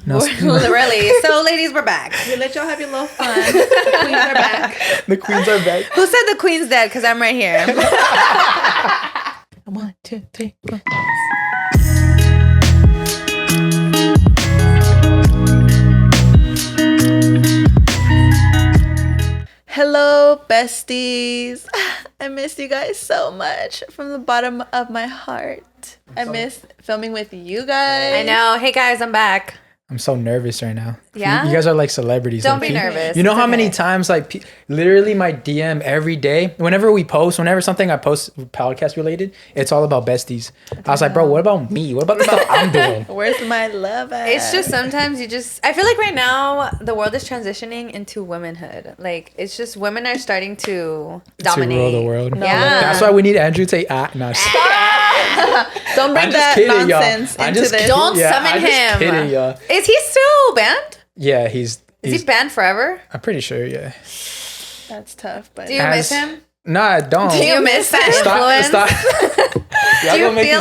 No, Literally. So, ladies, we're back. We let y'all have your little fun. The queens are back. The queens are back. Who said the queen's dead? Because I'm right here. 1, 2, 3, 4. Hello, besties. I miss you guys so much from the bottom of my heart. I miss filming with you guys. I know. Hey, guys, I'm back. I'm so nervous right now. Yeah? You guys are like celebrities. Don't like, be nervous. You know It's how okay. many times, like, literally my DM every day, whenever something I post podcast related, it's all about besties. I was like, bro, what about me? What about the stuff I'm doing? Where's my love at? It's just sometimes I feel like right now the world is transitioning into womanhood. Like, it's just women are starting to dominate. To rule the world. Yeah. That's why we need Andrew Tate. No, Don't bring I'm just that kidding, y'all. nonsense I'm into just this. kidding. Don't summon I'm just him. kidding, y'all. Is he still banned? Yeah, he's Is he banned forever? I'm pretty sure, yeah. That's tough, but Do you miss him? Nah, I don't. Do you miss that influence? Stop. Do you feel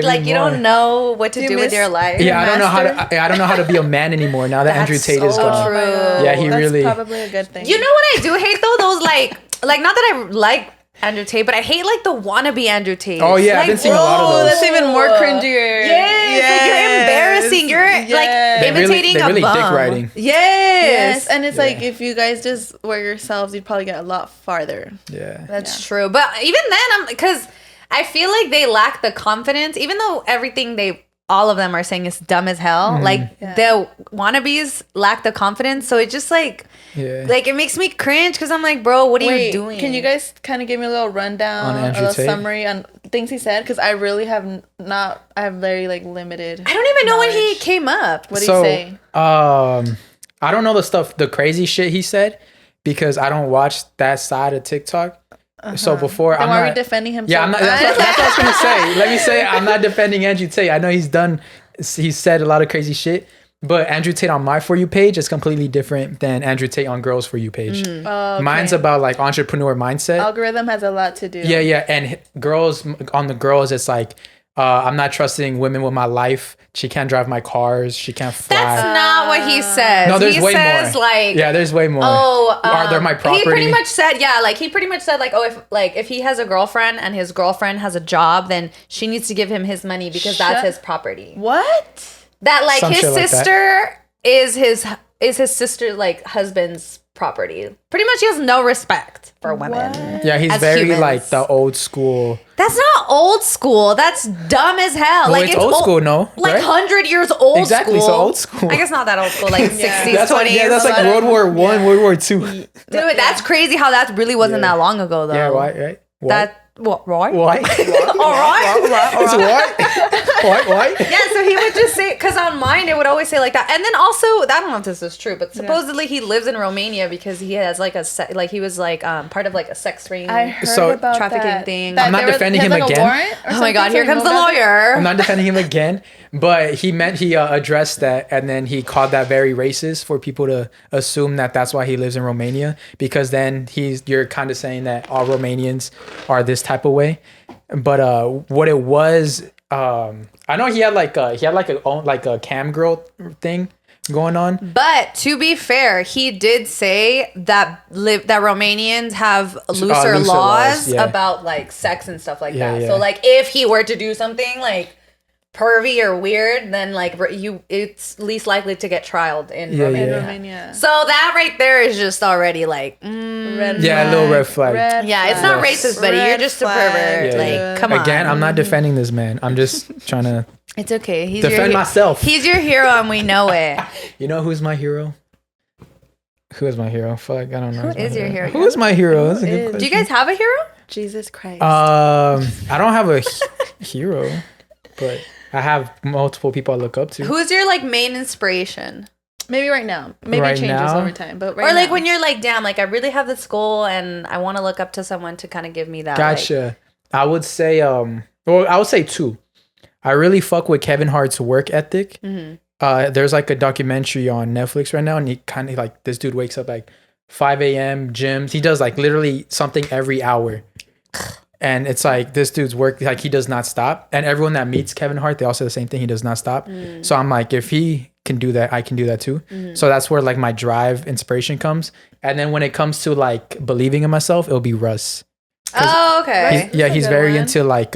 like you don't know what to Do you do with miss- your life? Yeah, Master? I don't know how to be a man anymore now that That's Andrew Tate so is gone. true. Yeah, he That's really- probably a good thing. You know what I do hate though? Those like not that I like Andrew Tate, but I hate like the wannabe Andrew Tate. Oh, yeah, I've been seeing a lot of Oh, those. that's even more cringier. Yes, like you're embarrassing. You're Yes. like They're imitating they're really a bum. dick riding. Yes, Yes, and it's like Yeah. if you guys just were yourselves, you'd probably get a lot farther. Yeah. That's true. But even then, I'm because I feel like they lack the confidence, even though everything all of them are saying is dumb as hell. Like Yeah. the wannabes lack the confidence, so it just like it makes me cringe because I'm like, bro, what are you doing? Can you guys kind of give me a little rundown, On a Andrew little Tate? summary on things he said? Because I really have not. I have very like limited. I don't even know when he knowledge. came up. What did he say? I don't know the crazy shit he said because I don't watch that side of TikTok. So before Then I'm why are not we defending him? Yeah, so I'm not, much? that's what I was gonna say. Let me say I'm not defending Andrew Tate. I know he's said a lot of crazy shit, but Andrew Tate on my For You page is completely different than Andrew Tate on Girls For You page. Oh, okay. Mine's about like entrepreneur mindset. Algorithm has a lot to do. Yeah, and girls on the girls, it's like I'm not trusting women with my life. She can't drive my cars. She can't fly. That's not what he says. No, there's he way says, more. Like, Yeah, there's way more. oh, they're my property. He pretty much said, if he has a girlfriend and his girlfriend has a job, then she needs to give him his money because that's his property. What? That like Some his shit like that. sister is his sister like husband's property. Pretty much, he has no respect for women. Yeah, he's as very humans. like the old school. That's not old school. That's dumb as hell. Well, it's old school, no? Like Right? 100 years old Exactly, school. so old school. I guess not that old school, like 60s, That's 20s. like that's like World War One, World War Two. Dude, that's crazy how that really wasn't that long ago, though. Yeah, right. Right? Why? All right. It's what? Why? Yeah, so he would just say, because on mine it would always say like that, and then also I don't know if this is true, but supposedly he lives in Romania because he has like he was like part of like a sex ring. I heard So- about Trafficking that. thing. That I'm not there was- defending he had, him like, a again. warrant or Oh my god, something, here so he comes the moved out there? lawyer. I'm not defending him again, but he addressed that, and then he called that very racist for people to assume that that's why he lives in Romania, because then you're kind of saying that all Romanians are this type of way. But what it was, I know he had like a cam girl thing going on. But to be fair, he did say that that Romanians have looser laws, laws yeah. about like sex and stuff like Yeah, that. yeah. So like if he were to do something like pervy or weird, then like it's least likely to get trialed in Yeah, Romania. yeah. Romania. So that right there is just already like, Red Yeah, a little red flag. yeah, it's not flag. racist, buddy. Red You're just a flag, pervert. Yeah, like, yeah. come on. Again, I'm not defending this man. I'm just trying to It's okay. He's defend myself. He's your hero, and we know it. You know who's my hero? Who is my hero? Fuck, I don't know. Who is your hero? Who is my hero? That's a good is? question. Do you guys have a hero? Jesus Christ. I don't have a hero, but I have multiple people I look up to. Who's your like main inspiration? Maybe right now. Maybe Right it changes now? over time. But right Or like now. when you're like, damn, like I really have this goal and I want to look up to someone to kind of give me that. Gotcha. I would say, I would say two. I really fuck with Kevin Hart's work ethic. There's like a documentary on Netflix right now, and he kind of like, this dude wakes up like 5 a.m. gyms. He does like literally something every hour. And it's like this dude's work, like he does not stop. And everyone that meets Kevin Hart, they all say the same thing. He does not stop. So I'm like, if he can do that, I can do that too. So that's where like my drive, inspiration comes. And then when it comes to like believing in myself, it'll be Russ. Oh, okay. He's good very one. into like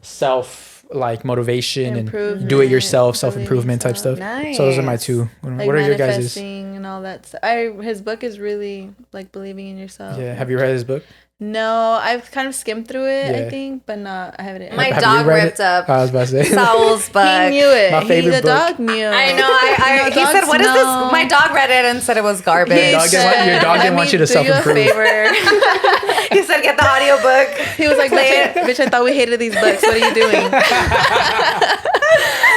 self like motivation and Improvement, do it yourself, believing self-improvement type yourself. stuff. So those are my Nice. two. Like What are your guys's? manifesting and all that stuff. His book is really like believing in yourself. Yeah, have you read his book? No, I've kind of skimmed through it, Yeah. I think, but not. I haven't. My Have you dog read ripped it? up I was about to say. Saul's book. he knew it. My favorite The book. dog knew. I know. He said, "What is this?" know. My dog read it and said it was garbage. He Your dog said, didn't want you to "Let me do you a self-improve." favor." He said, "Get the audiobook." He was like, bitch, I thought we hated these books. What are you doing?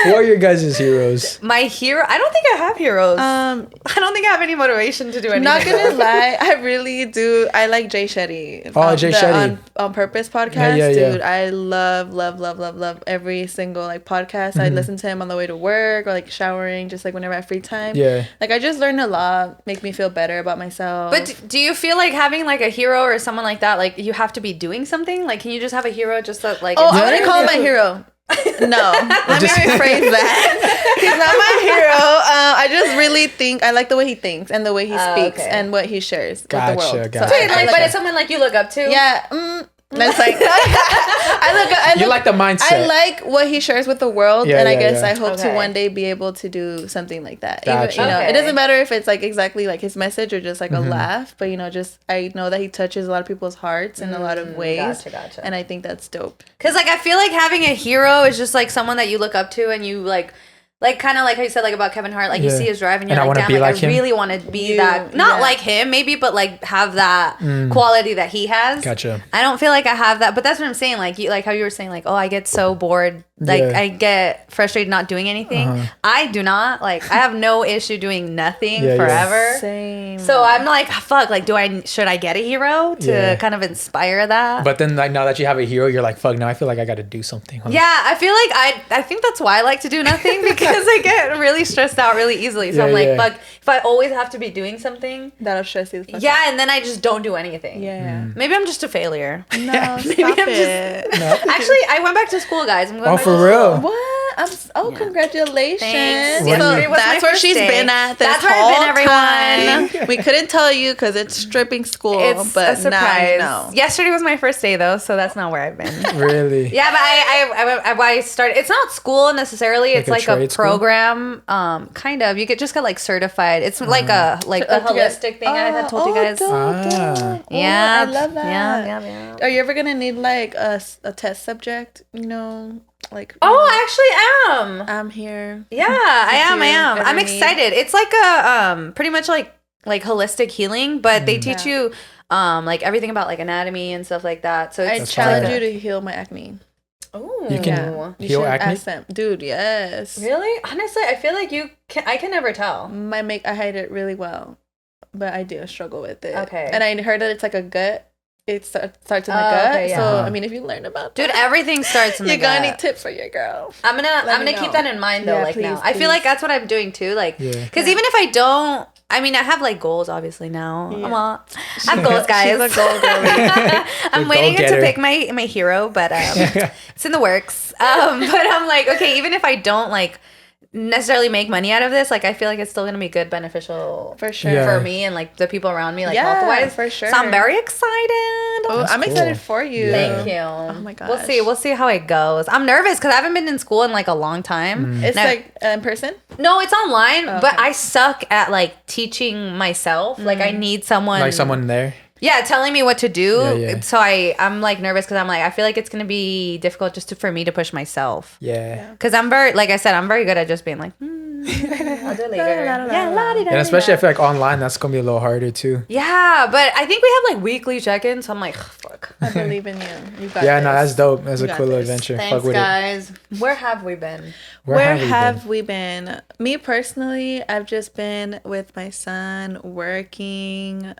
What are your guys' heroes? My hero. I don't think I have heroes. I don't think I have any motivation to do anything. Not gonna lie, I really do. I like Jay Shetty. Oh, Jay the Shetty. On Purpose podcast, Yeah. dude. I love every single like podcast. I listen to him on the way to work or like showering, just like whenever I have free time. Yeah. Like I just learned a lot, make me feel better about myself. But do you feel like having like a hero or someone like that, like you have to be doing something? Like, can you just have a hero just that like? I wouldn't call him my hero. No, let me rephrase that. He's not my hero. I just really think I like the way he thinks and the way he speaks okay. and what he shares with the Gotcha, world. gotcha. Wait, like, but it's someone like you look up to. Yeah. That's like I You like the mindset. I like what he shares with the world, Yeah, and I yeah, guess yeah. I hope Okay. to one day be able to do something like that. Gotcha. Even, Okay. it doesn't matter if it's like exactly like his message or just like Mm-hmm. a laugh, but just I know that he touches a lot of people's hearts in a lot of ways, Gotcha. and I think that's dope. Because like I feel like having a hero is just like someone that you look up to and you like kind of like how you said like about Kevin Hart, like you Yeah. see his drive and And you're I like, wanna damn, be like like I him. really want to be You- that, not yeah. like him maybe, but like have that quality that he has. Gotcha. I don't feel like I have that, but that's what I'm saying. Like you, like how you were saying, like, oh, I get so bored, like Yeah. I get frustrated not doing anything. I do not. Like I have no issue doing nothing Yeah, yeah. forever. Same. So I'm like, fuck. Like, should I get a hero to Yeah. kind of inspire that? But then like now that you have a hero, you're like, fuck, now I feel like I gotta do something. Huh? Yeah, I feel like I think that's why I like to do nothing because I get really stressed out really easily. So Yeah, I'm like, yeah. fuck, if I always have to be doing something, that'll stress you the fuck out. yeah, and then I just don't do anything. Yeah. Maybe I'm just a failure. No, Maybe stop I'm it. Actually, I went back to school, guys. I'm going Oh, back for to real? school. What? Congratulations. Thanks. When So you- was my that's where first she's day. been at this That's where I've been, whole everyone. time. We couldn't tell you because it's stripping school, It's but a surprise. now you know. Yesterday was my first day though, so that's not where I've been. Really? Yeah, but I started. It's not school necessarily. It's a like a trade school? program. Kind of. You just get like certified. It's like a the to get- holistic thing I had told you guys. Dope, Ah. dope. Yeah, I love that. Yeah. Are you ever gonna need like a test subject? Like Oh, I actually am. I'm here. Yeah, I am. ever I'm need- excited. It's like a pretty much like holistic healing, but they teach you like everything about like anatomy and stuff like that. So I it's challenge fire. you to heal my acne. Oh, You can You heal should acne? ask them, dude. Yes. really? Honestly, I feel like I can never tell. I hide it really well, but I do struggle with it. Okay. And I heard that it's like a gut. It starts in the Oh, gut. okay, yeah. So I mean, if you learn about Dude, that, everything starts in the you're gonna gut. need tips for your girl. I'm gonna me keep know. that in mind though. Yeah, like now, please, I feel like please. that's what I'm doing too. Like, Yeah. because even if I don't, I mean, I have like goals obviously now. Yeah. I have goals, guys. She's a goal girly. I'm A waiting to go-getter. pick my hero, but it's in the works. But I'm like, okay, even if I don't like necessarily make money out of this, like I feel like it's still gonna be good, beneficial For sure. Yeah. for me and like the people around me, like Yeah, health-wise. for sure. So I'm very excited. Oh, That's I'm excited cool. for you. Yeah. Thank you. Oh my We'll see. gosh. We'll see how it goes. I'm nervous because I haven't been in school in like a long time. It's Now- like in person. no, it's online, but okay. I suck at like teaching myself. Like I need someone, Like someone there. yeah, telling me what to do. Yeah, yeah. So I'm like nervous because I'm like I feel like it's gonna be difficult just for me to push myself. Yeah. Because I'm very, like I said, I'm very good at just being like, I'll do it later. Yeah, la-di-da-di-da. And especially I feel like online that's gonna be a little harder too. Yeah, but I think we have like weekly check-ins. So I'm like, fuck. I believe in you. You got Yeah, this. no, that's dope. That's You a got cool little this. adventure. Thanks, Fuck with guys. Where have we been? it. Where you have been? we been? Me personally, I've just been with my son, working.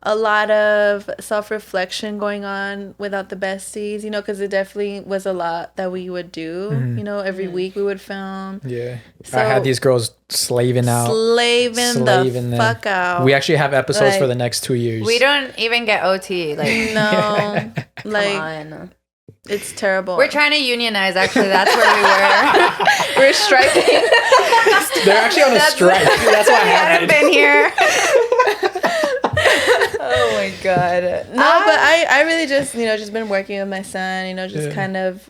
A lot of self-reflection going on without the besties, because it definitely was a lot that we would do. Every week we would film. Yeah. So- I had these girls slaving out. Slaving Slaving the them. fuck out. We actually have episodes for Like- the next 2 years. We don't even get OT. Like, No. come like, on. It's terrible. We're trying to unionize. Actually, that's where we were. We're striking. They're actually on a strike. That's why I haven't been here. Oh my god. No, but I really just just been working with my son. Just kind of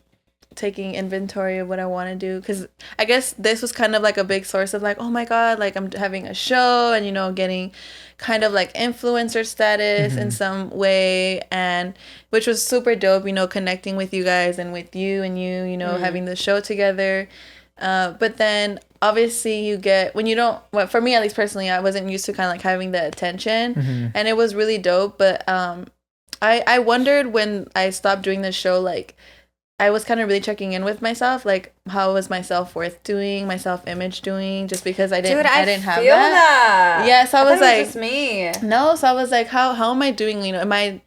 taking inventory of what I want to do, because I guess this was kind of like a big source of like, oh my god, like I'm having a show and getting kind of like influencer status in some way, and which was super dope, connecting with you guys and with you and having the show together. But then obviously you get, when you don't, well, for me at least personally, I wasn't used to kind of like having the attention, and it was really dope. But I wondered when I stopped doing the show, like I was kind of really checking in with myself, like how was my self-worth doing, my self-image doing, just because I didn't have that. Yeah, so I was like, just me. No, so I was like, how am I doing?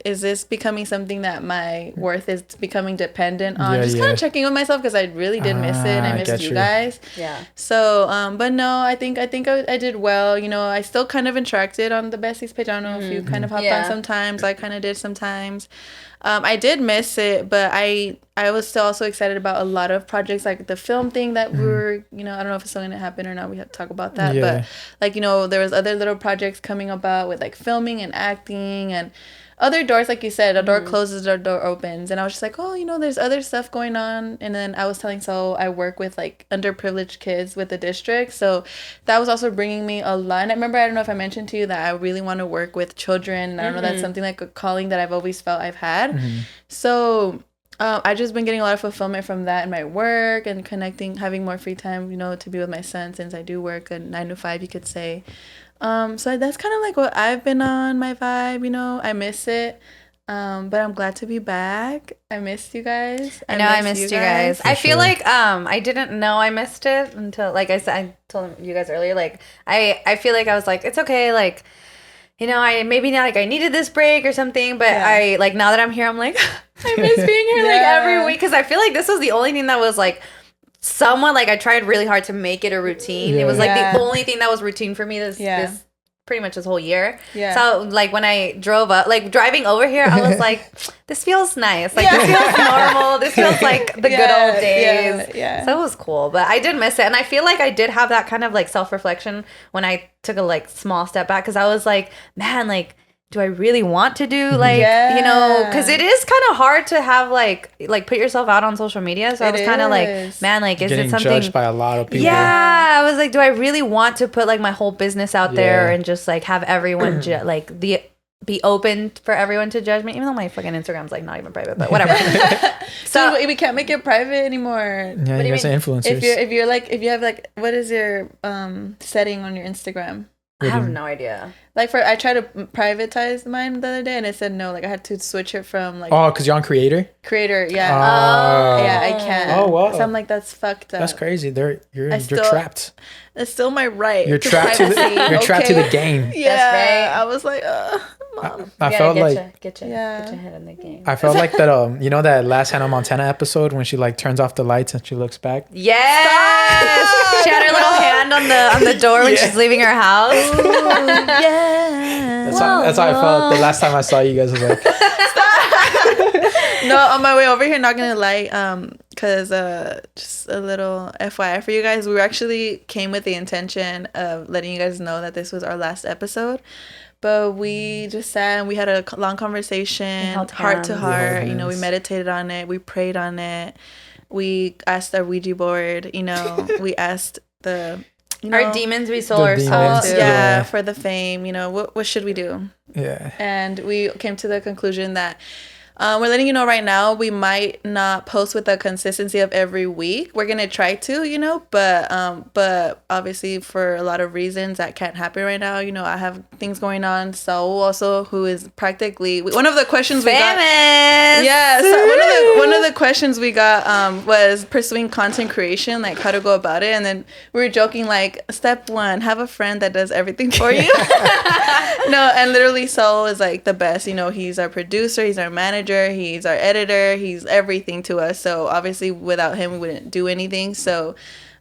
Is this becoming something that my worth is becoming dependent on? Just kind of checking in with myself, because I really did miss it, and I missed you guys. Yeah. So, but no, I think I did well. I still kind of interacted on the Besties page. I don't know if you kind of hopped on sometimes. I kind of did sometimes. I did miss it, but I was still also excited about a lot of projects, like the film thing that we're, I don't know if it's still going to happen or not. We have to talk about that. But like, there was other little projects coming about with like filming and acting and other doors. Like you said, a door closes, a door opens. And I was just like, oh, there's other stuff going on. And then I was telling Saul, I work with like underprivileged kids with the district. So that was also bringing me a lot. And I remember, I don't know if I mentioned to you that I really want to work with children. I don't know, that's something like a calling that I've always felt I've had. So I just been getting a lot of fulfillment from that in my work, and connecting, having more free time, to be with my son, since I do work a 9 to 5, you could say. So that's kind of like what I've been on, my vibe, I miss it. But I'm glad to be back. I missed you guys. I know I missed you guys. I feel like I didn't know I missed it until, like I said, I told you guys earlier, like I feel like I was like, it's okay, like I maybe not, like I needed this break or something, but I like, now that I'm here, I'm like I miss being here like every week, because I feel like this was the only thing that was like somewhat, like I tried really hard to make it a routine. It was like the only thing that was routine for me this pretty much this whole year. So like when I drove up, like driving over here, I was like, this feels nice. Like this feels normal. This feels like the good old days. So it was cool, but I did miss it. And I feel like I did have that kind of like self-reflection when I took a like small step back, because I was like, man, like, do I really want to do like, because it is kind of hard to have like put yourself out on social media. So I was kind of like, man, like, is it something judged by a lot of people? Yeah, I was like, do I really want to put like my whole business out there and just like have everyone be open for everyone to judge me, even though my fucking Instagram's like not even private, but whatever. So we can't make it private anivore. Yeah, you guys are influencers. If you have like, what is your setting on your Instagram? I have no idea. Like I tried to privatize mine the other day, and it said no. Like I had to switch it from like. Oh, because you're on creator. Yeah. Yeah, I can't. Oh wow. So I'm like, that's fucked up. That's crazy. You're trapped. It's still my right. You're trapped to the game. Yeah. That's right. I was like, Mom. I felt like get your head in the game. I felt like that. That last Hannah Montana episode when she like turns off the lights and she looks back. Yes. She had her little hand on the door when she's leaving her house. Yeah. That's how I felt the last time I saw you guys. I was like, no, on my way over here, not gonna lie, because just a little FYI for you guys, we actually came with the intention of letting you guys know that this was our last episode, but we just sat and we had a long conversation, heart to heart. We meditated on it, we prayed on it, we asked our Ouija board, we asked our demons, we sold ourselves to. Yeah, for the fame, what should we do? Yeah. And we came to the conclusion that we're letting you know right now, we might not post with the consistency of every week. We're gonna try to, but obviously for a lot of reasons that can't happen right now. I have things going on. Saul also, who is practically one of the questions we got. Yeah, so one of the questions we got was pursuing content creation, like how to go about it. And then we were joking like, step 1, have a friend that does everything for you. No, and literally Saul is like the best. He's our producer, he's our manager, he's our editor, he's everything to us. So obviously without him we wouldn't do anything. So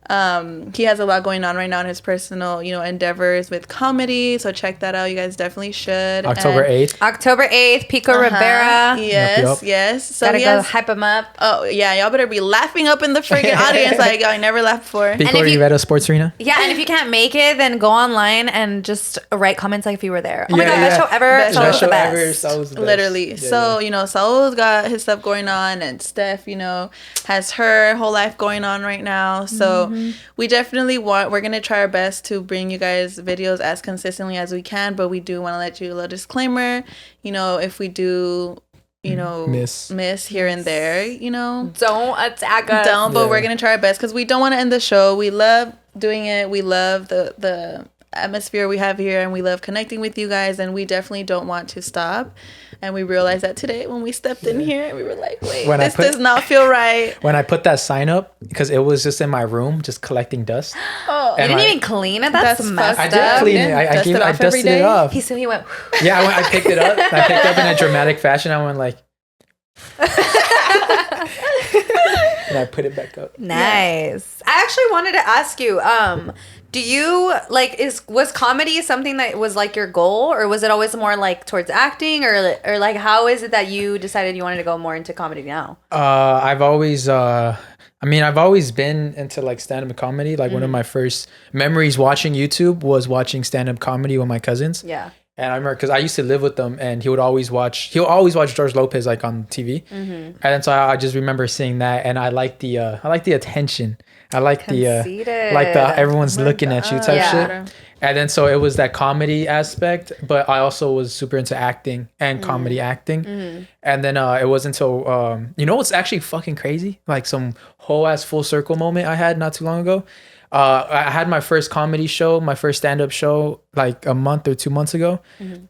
He has a lot going on right now in his personal, endeavors with comedy. So check that out. You guys definitely should. October 8th. October 8th, Pico Rivera. Yes, Yep. yes. So Gotta go hype him up. Oh, yeah. Y'all better be laughing up in the freaking audience like y'all never laughed before. Pico Rivera Sports Arena. Yeah, and if you can't make it, then go online and just write comments like if you were there. Oh my God, best show ever. Best Saul's show the best. ever. Saul's the best. Literally. Yeah, So, Saul's got his stuff going on, and Steph, has her whole life going on right now. So we definitely we're going to try our best to bring you guys videos as consistently as we can, but we do want to let you a little disclaimer, if we do, miss here and there, Don't attack us. but we're going to try our best because we don't want to end the show. We love doing it. We love the atmosphere we have here, and we love connecting with you guys, and we definitely don't want to stop. And we realized that today when we stepped in here, and we were like, wait, this does not feel right. When I put that sign up, because it was just in my room, just collecting dust. Oh, you didn't even clean it? That's messed up. I did clean it. I dusted it off. He went. Yeah, I picked it up. I picked it up in a dramatic fashion. I went like, and I put it back up. Nice. I actually wanted to ask you, do you was comedy something that was like your goal, or was it always more like towards acting, or like how is it that you decided you wanted to go more into comedy now? I've always been into like stand-up comedy. Like one of my first memories watching YouTube was watching stand-up comedy with my cousins. Yeah. And I remember because I used to live with them, and he'll always watch George Lopez like on TV. And then so I just remember seeing that, and I like the attention. I like the everyone's looking at you type shit. And then so it was that comedy aspect, but I also was super into acting and comedy acting. And then it wasn't until what's actually fucking crazy? Like some whole ass full circle moment I had not too long ago. I had my first comedy show, my first stand-up show, like a month or 2 months ago.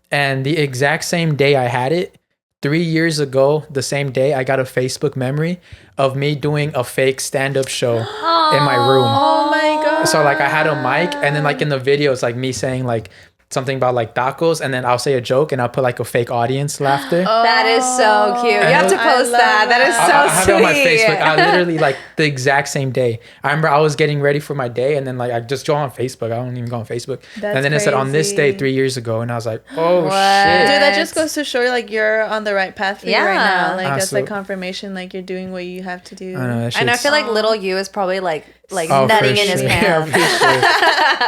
And the exact same day I had it, 3 years ago, the same day, I got a Facebook memory of me doing a fake stand-up show in my room. Oh my God. So like I had a mic, and then like in the video, it's like me saying like something about like tacos, and then I'll say a joke and I'll put like a fake audience laughter. That is so cute. You have to post that. That is so I have sweet. it on my Facebook. I literally like the exact same day. I remember I was getting ready for my day, and then like I just go on Facebook. I don't even go on Facebook. And then it said on this day 3 years ago, and I was like, oh shit. Dude, that just goes to show like you're on the right path for you right now. Like that's like Absolutely. confirmation, like you're doing what you have to do. I know, And I feel like little you is probably like Oh, nutting in for his sure. pants. Yeah, for sure.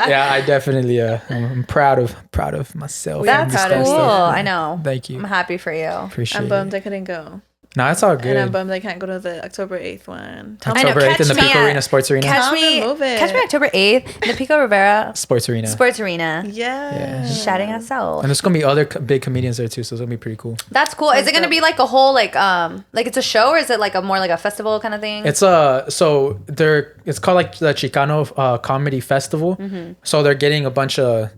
Yeah, I definitely I'm proud of myself. That's proud of cool. you. I know. Thank you. I'm happy for you. Appreciate I'm bummed it. I couldn't go. No, it's all good. And I'm bummed I can't go to the October 8th one. October 8th in the Pico Arena Sports Arena. Catch me October 8th in the Pico Rivera Sports Arena. Yeah. Shouting us out. And there's gonna be other big comedians there too, so it's gonna be pretty cool. That's cool. Is it gonna be like a whole like it's a show, or is it like a more like a festival kind of thing? It's it's called like the Chicano Comedy Festival. So they're getting a bunch of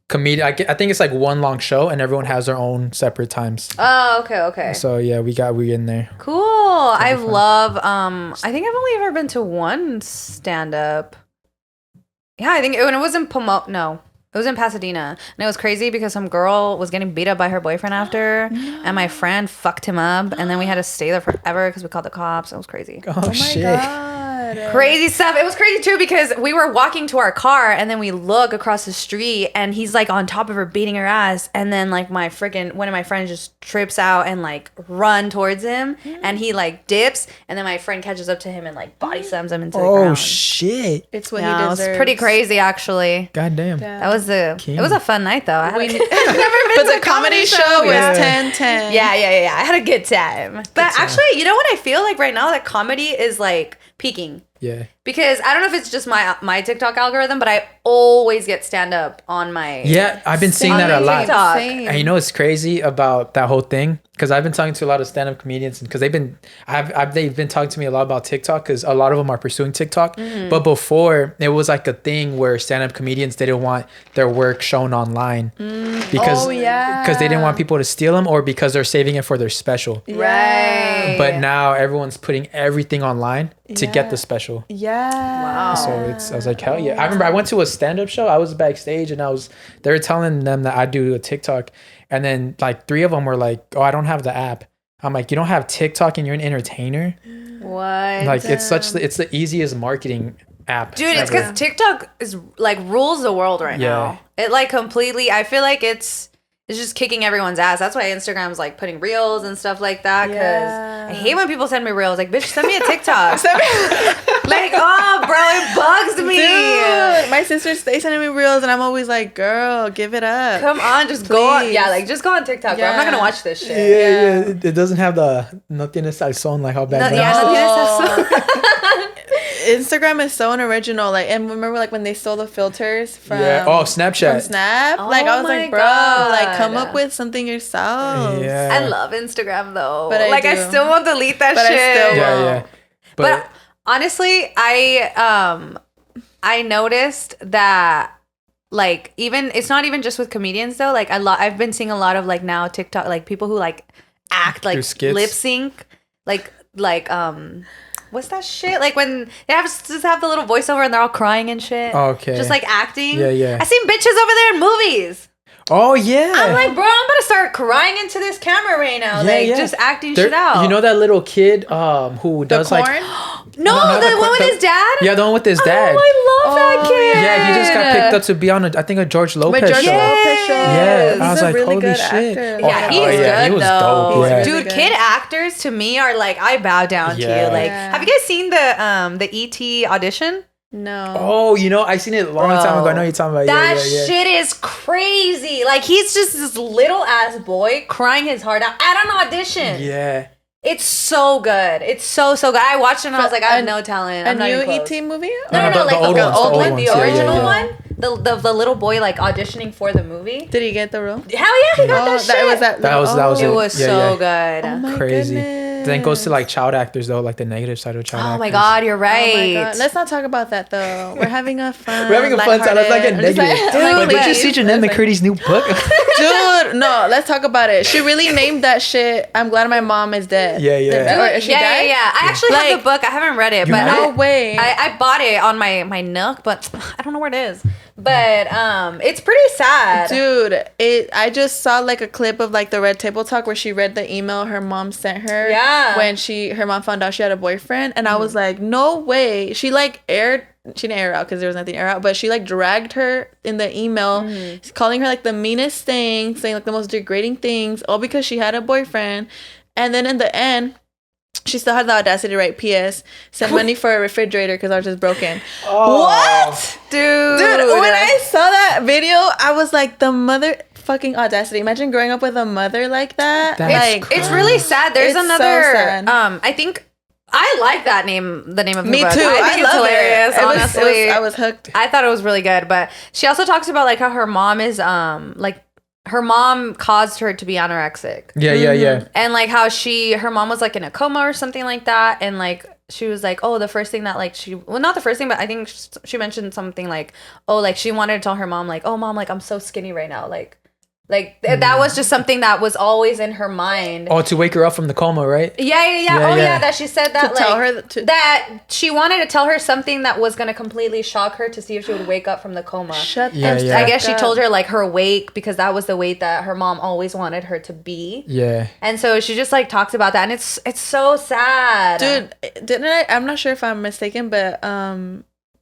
comedian. I think it's like one long show, and everyone has their own separate times. Oh, okay. So yeah, we in there. Cool. I love I think I've only ever been to one stand up. Yeah, I think when it was in it was in Pasadena, and it was crazy because some girl was getting beat up by her boyfriend after, and my friend fucked him up, and then we had to stay there forever because we called the cops. It was crazy. Oh my shit. God. Crazy stuff. It was crazy too because we were walking to our car, and then we look across the street, and he's like on top of her beating her ass, and then like one of my friends just trips out and like run towards him, and he like dips, and then my friend catches up to him and like body slams him into the ground. Oh shit. It's what Yeah, he it deserves. was pretty crazy actually. God damn. That was it was a fun night though. I had never been But to the comedy show was 10-10. Yeah. I had a good time. But actually, you know what I feel like right now, that comedy is like peaking. Yeah. Because I don't know if it's just my TikTok algorithm, but I always get stand up on my Yeah, I've been seeing that a lot. TikTok. And you know what's crazy about that whole thing? Because I've been talking to a lot of stand-up comedians, because they've been talking to me a lot about TikTok, because a lot of them are pursuing TikTok. But before, it was like a thing where stand-up comedians didn't want their work shown online because they didn't want people to steal them, or because they're saving it for their special. Right. But now everyone's putting everything online to get the special. Yeah. Wow. So I was like, hell yeah. I remember I went to a stand-up show. I was backstage, and they were telling them that I do a TikTok. And then like 3 of them were like, oh, I don't have the app. I'm like, you don't have TikTok and you're an entertainer? What? Like it's the easiest marketing app. Dude, it's because TikTok is like rules the world right now. It like completely. I feel like it's just kicking everyone's ass. That's why Instagram's like putting reels and stuff like that. Because I hate when people send me reels. Like, bitch, send me a TikTok. Like, oh, bro, it bugs me. Dude, my sisters, they sending me reels, and I'm always like, girl, give it up. Come on, just go on. Yeah, like, just go on TikTok, bro. I'm not going to watch this shit. Yeah. It doesn't have the no tienes salsón like how bad. No tienes salsón. Instagram is so unoriginal. Like, and remember, like when they stole the filters from Snapchat, from Snap. Like, I was like, bro, like come up with something yourself. Yeah. I love Instagram though, but I still won't delete that shit. I still won't. But honestly, I noticed that like even it's not even just with comedians though. Like I've been seeing a lot of like now TikTok like people who like act like lip sync like what's that shit? Like when they just have the little voiceover and they're all crying and shit. Okay. Just like acting. Yeah. I seen bitches over there in movies. Oh yeah. I'm like, bro, I'm gonna start crying into this camera right now. Just acting shit out. You know that little kid who does corn? like No, the one with his dad? Yeah, the one with his dad. Oh, I love that kid. Yeah, he just got picked up to be on a George Lopez show. Yeah, I was like, really holy good shit. Actor. Yeah, he's good he was though. dope. Yeah. Dude, kid actors to me are like I bow down to you. Like, have you guys seen the ET audition? No. Oh, I seen it a long time ago. I know you're talking about that shit is crazy. Like he's just this little ass boy crying his heart out at an audition. Yeah. It's so good. It's so good. I watched it and I was like, I have no talent. I'm a not new even close. ET movie? No, the like old the ones, old one, ones. the original Yeah. one. The little boy like auditioning for the movie. Did he get the role? Hell yeah, he got that shit. That was it was so good. Oh my crazy. goodness. Then it goes to like child actors though, like the negative side of child actors. Oh my god, you're right. Oh my God. Let's not talk about that though. We're having a fun. We're having a fun time. Let's not get negative. Dude, Did you see Jeanette McCurdy's new book? Dude, no, let's talk about it. She really named that shit. I'm glad my mom is dead. Yeah. Dude, Or she died? yeah. I actually have the book. I haven't read it, but No way. I bought it on my Nook, but I don't know where it is. But it's pretty sad. Dude, I just saw like a clip of like the Red Table Talk where she read the email her mom sent her. Yeah. When her mom found out she had a boyfriend, and I was like, no way. She like she didn't air out because there was nothing to air out, but she like dragged her in the email, calling her like the meanest thing, saying like the most degrading things, all because she had a boyfriend. And then in the end, she still had the audacity to write PS, send money for a refrigerator because ours is broken. Oh. What? Dude, When I saw that video, I was like, the motherfucking audacity. Imagine growing up with a mother like that. It's really sad. There's It's another so sad. I think I like that name, the name of the Me book. too. I think it's love hilarious, it. honestly. I was hooked. I thought it was really good, but she also talks about like how her mom is like her mom caused her to be anorexic. Yeah. And like how her mom was like in a coma or something like that, and like she was like, oh, the first thing that like not the first thing, but I think she mentioned something like, oh, like she wanted to tell her mom like, oh mom, like I'm so skinny right now, like that was just something that was always in her mind. Oh, to wake her up from the coma, right? Yeah. That she said that To tell her that she wanted to tell her something that was going to completely shock her to see if she would wake up from the coma. I guess she told her like her weight because that was the weight that her mom always wanted her to be. Yeah. And so she just like talks about that, and it's so sad. Dude, I'm not sure if I'm mistaken, but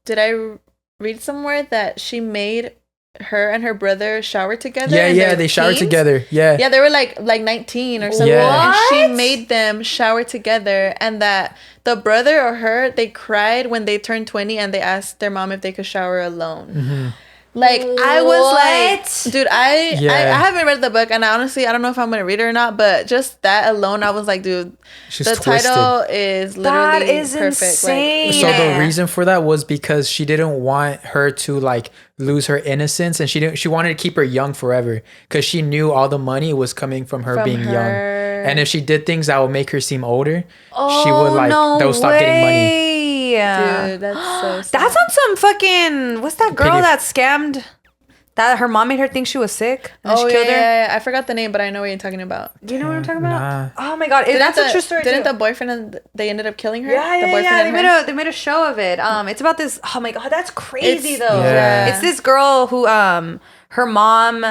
did I read somewhere that she made her and her brother shower together? Yeah, they showered together. Yeah, they were like 19 or something. Yeah. And she made them shower together, and that the brother or her, they cried when they turned 20 and they asked their mom if they could shower alone. Mm-hmm. Like, I was like, dude, I haven't read the book, and honestly, I don't know if I'm gonna read it or not, but just that alone, I was like, dude, She's the twisted. title is literally that is perfect. insane. So the reason for that was because she didn't want her to like lose her innocence, and she wanted to keep her young forever because she knew all the money was coming from her being young. And if she did things that would make her seem older, she would like they would stop getting money. Dude, that's so sad. That's on some fucking what's that girl that scammed that her mom made her think she was sick and she killed her? Yeah. I forgot the name, but I know what you're talking about. Do you know what I'm talking about? Nah. Oh my god, that's a true story. Didn't too. the boyfriend they ended up killing her? Yeah, the boyfriend They made a show of it. It's about this. Oh my god, that's crazy though. Yeah. It's this girl who her mom.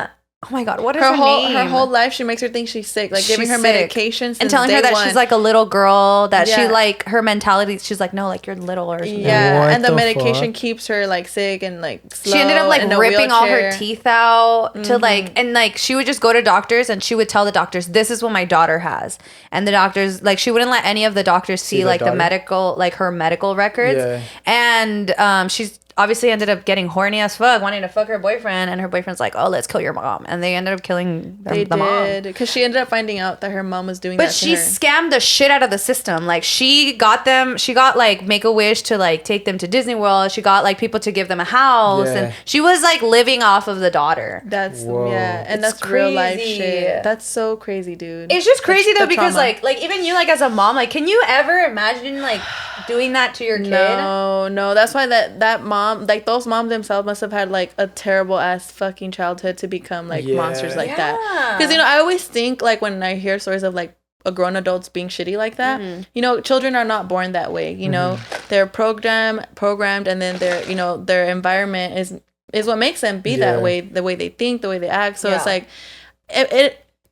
oh my god, what is her name? Her whole life, she makes her think she's sick, like giving her medications and telling her that she's like a little girl, that she like her mentality. She's like, no, like you're little or something. Yeah, and the medication keeps her like sick and like slow. She ended up like ripping all her teeth out to like, and like she would just go to doctors and she would tell the doctors, this is what my daughter has, and the doctors like she wouldn't let any of the doctors see like the medical, like her medical records, and she's obviously ended up getting horny as fuck, wanting to fuck her boyfriend, and her boyfriend's like, oh, let's kill your mom. And they ended up killing the mom. Because she ended up finding out that her mom was doing that to she her. scammed the shit out of the system. Like, she got like Make-A-Wish to like take them to Disney World. She got like people to give them a house. And she was like living off of the daughter. That's, and that's crazy. Real life shit. That's so crazy, dude. It's just crazy though, because like even you, like as a mom, like can you ever imagine like doing that to your kid? No. That's why that mom, like those moms themselves must have had like a terrible ass fucking childhood to become like monsters like that. Because I always think like when I hear stories of like grown adults being shitty like that, children are not born that way. They're programmed, and then their environment is what makes them be that way, the way they think, the way they act. So it's like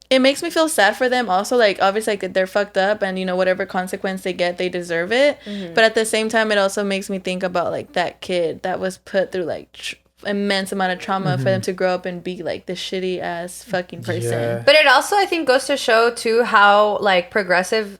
it makes me feel sad for them also. Like, obviously, like, they're fucked up and, whatever consequence they get, they deserve it. But at the same time, it also makes me think about, like, that kid that was put through, like, immense amount of trauma for them to grow up and be, like, this shitty-ass fucking person. But it also, I think, goes to show, too, how, like, progressive,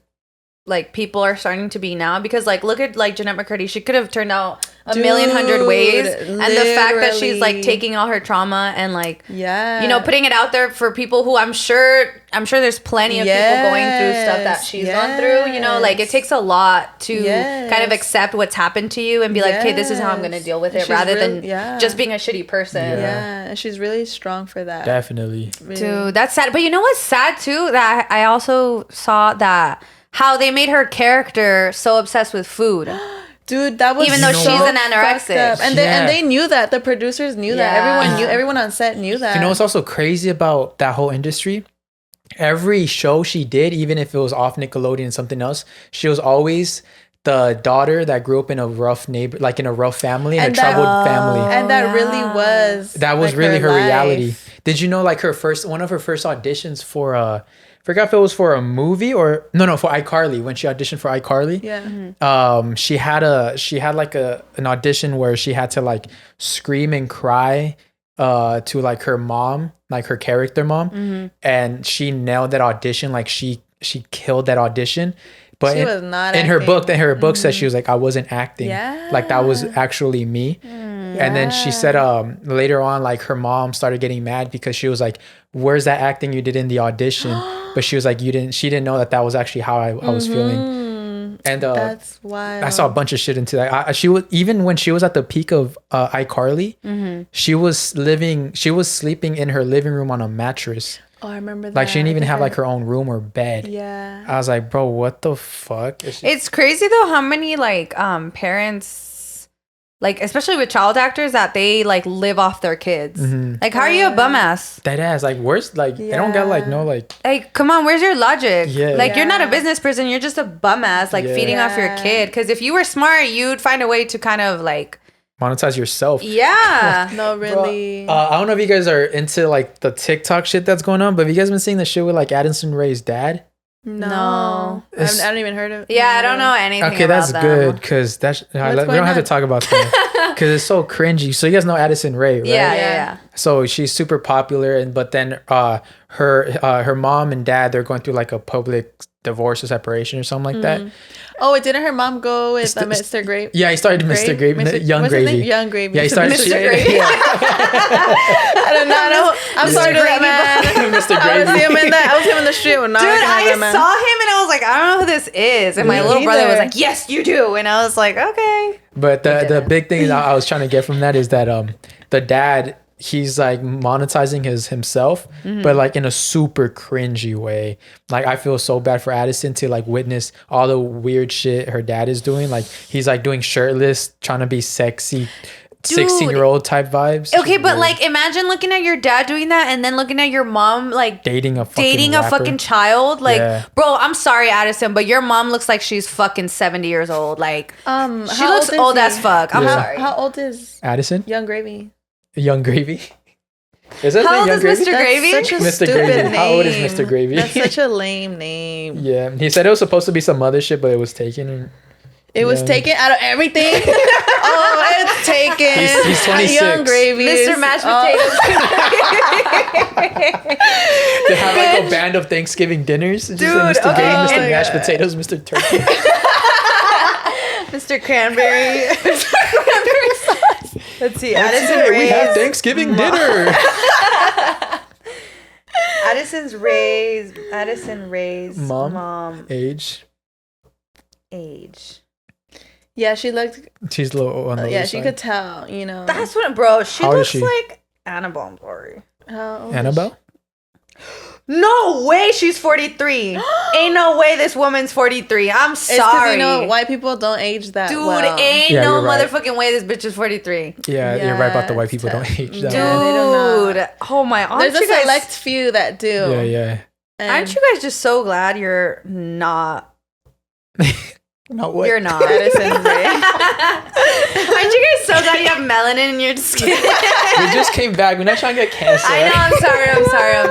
like, people are starting to be now. Because, like, look at, like, Jeanette McCurdy. She could have turned out a million hundred ways, and the fact that she's like taking all her trauma and like putting it out there for people who I'm sure there's plenty of people going through stuff that she's gone through, like it takes a lot to kind of accept what's happened to you and be like, okay, this is how I'm gonna deal with it, rather than just being a shitty person. And she's really strong for that. Definitely. Dude, that's sad. But you know what's sad too, that I also saw that how they made her character so obsessed with food. Dude, that was even though she's an anorexic, and they knew that. The producers knew that. Everyone on set knew that. What's also crazy about that whole industry? Every show she did, even if it was off Nickelodeon and something else, she was always the daughter that grew up in a rough like in a rough family, in a troubled family, and that really was like really her reality. Did you know like one of her first auditions for forgot if it was for a movie or for iCarly, when she auditioned for iCarly. She had like an audition where she had to like scream and cry to like her mom, like her character mom, and she nailed that audition. Like she killed that audition. But she was not in acting. her book said she was like, I wasn't acting. Like that was actually me. And then she said later on, like her mom started getting mad because she was like, where's that acting you did in the audition? But she was like, she didn't know that was actually how I was feeling. And that's wild. I saw a bunch of shit into that. She was, even when she was at the peak of iCarly, she was sleeping in her living room on a mattress. Oh, I remember that. Like, she didn't even have like her own room or bed. Yeah. I was like, bro, what the fuck? It's crazy though how many like parents, like especially with child actors, that they like live off their kids. Like, how are you a bum ass? That ass, like, where's like they don't got like no like come on, where's your logic? Like, you're not a business person, you're just a bum ass, like feeding off your kid. Because if you were smart, you'd find a way to kind of like monetize yourself. No, really. Bro, I don't know if you guys are into like the TikTok shit that's going on, but have you guys been seeing the shit with like Addison Rae's dad? No. I don't even heard of it. Yeah, I don't know anything okay, about that's good, because that's we don't have to talk about that because it's so cringy. So you guys know Addison Rae, right? Yeah. So she's super popular, but then her mom and dad, they're going through like a public divorce or separation or something like that. Oh, didn't her mom go with Mr. Grape? Yeah, he started Mr. Grape, Young Gravy. Young Gravy. Yeah, he started Mr. Gravy. I don't know. I'm sorry to that man. Mr. Gravy. I was him in the street when I saw him and I was like, I don't know who this is. And my little brother was like, yes, you do. And I was like, okay. But the big thing I was trying to get from that is that the dad, he's like monetizing himself, but like in a super cringy way. Like, I feel so bad for Addison to like witness all the weird shit her dad is doing. Like, he's like doing shirtless, trying to be sexy, 16-year-old type vibes. Okay, but like imagine looking at your dad doing that and then looking at your mom like dating a fucking child. Like, bro, I'm sorry, Addison, but your mom looks like she's fucking 70 years old. Like, she looks old as fuck. I'm sorry. How old is Addison? Young Gravy? Young Gravy. Is that How old Young is Gravy? Mr. Gravy? That's such a Mr. stupid Gravy. name. How old is Mr. Gravy? That's such a lame name. Yeah, he said it was supposed to be some other shit, but it was taken. It was taken out of everything. Oh, it's taken. He's 26. Young Gravy. Mr. Mashed Potatoes. They have like a band of Thanksgiving dinners. It's just like Dude, Mr. okay. Gravy, Mr. Oh my Mashed God. Potatoes, Mr. Turkey. Mr. Cranberry. Let's see. Addison Today we have Ray's Thanksgiving dinner. Addison Ray's mom Age. age. Yeah, she looked. She's a little on the Yeah, older she side. could tell. You know. That's what, bro. She How old looks is she? like Annabelle Glory. How old is Annabelle? No way, she's 43. Ain't no way this woman's 43. I'm It's because sorry. you know white people don't age that Dude, well. ain't Yeah, no you're right. motherfucking way this bitch is 43. Yeah, you're right about the white it's people tough. don't age that Yeah, well. they do Dude, oh my, aren't There's a you guys, select few that do. Yeah, yeah. And aren't you guys just so glad you're not? Not what? You're not. Addison Rae. Aren't you guys so glad you have melanin in your skin? We just came back. We're not trying to get cancer. I know. I'm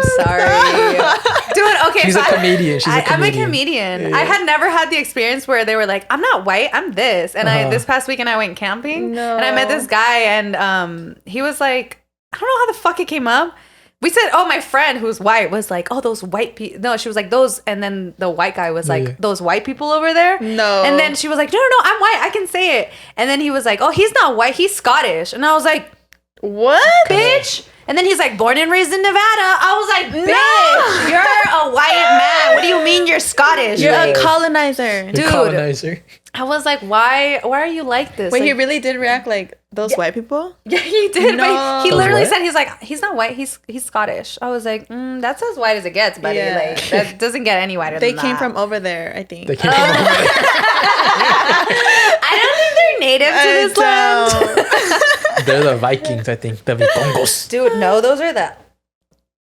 sorry. Dude, okay. She's so a comedian. She's a comedian. I'm a comedian. Yeah, yeah. I had never had the experience where they were like, I'm not white, I'm this. And Uh-huh. this past weekend I went camping. No. And I met this guy and he was like, I don't know how the fuck it came up. We said, oh, my friend who's white was like, oh, those white people. No, she was like, those. And then the white guy was like, yeah. those white people over there. No. And then she was like, no, I'm white. I can say it. And then he was like, oh, he's not white. He's Scottish. And I was like, What? bitch. And then he's like, born and raised in Nevada. I was like, bitch, you're a white man. What do you mean you're Scottish? You're Yeah. a colonizer. The Dude. colonizer. I was like, why are you like this? Wait, like, he really did react like those white people? yeah, he did. But No. he Those literally what? said, he's like, he's not white. He's Scottish. I was like, that's as white as it gets, buddy. Yeah. Like, that doesn't get any whiter They than came that. from over there, I think. They came from over there. I don't think they're native to this land. They're the Vikings, I think. The Vikongos. Dude, no, those are the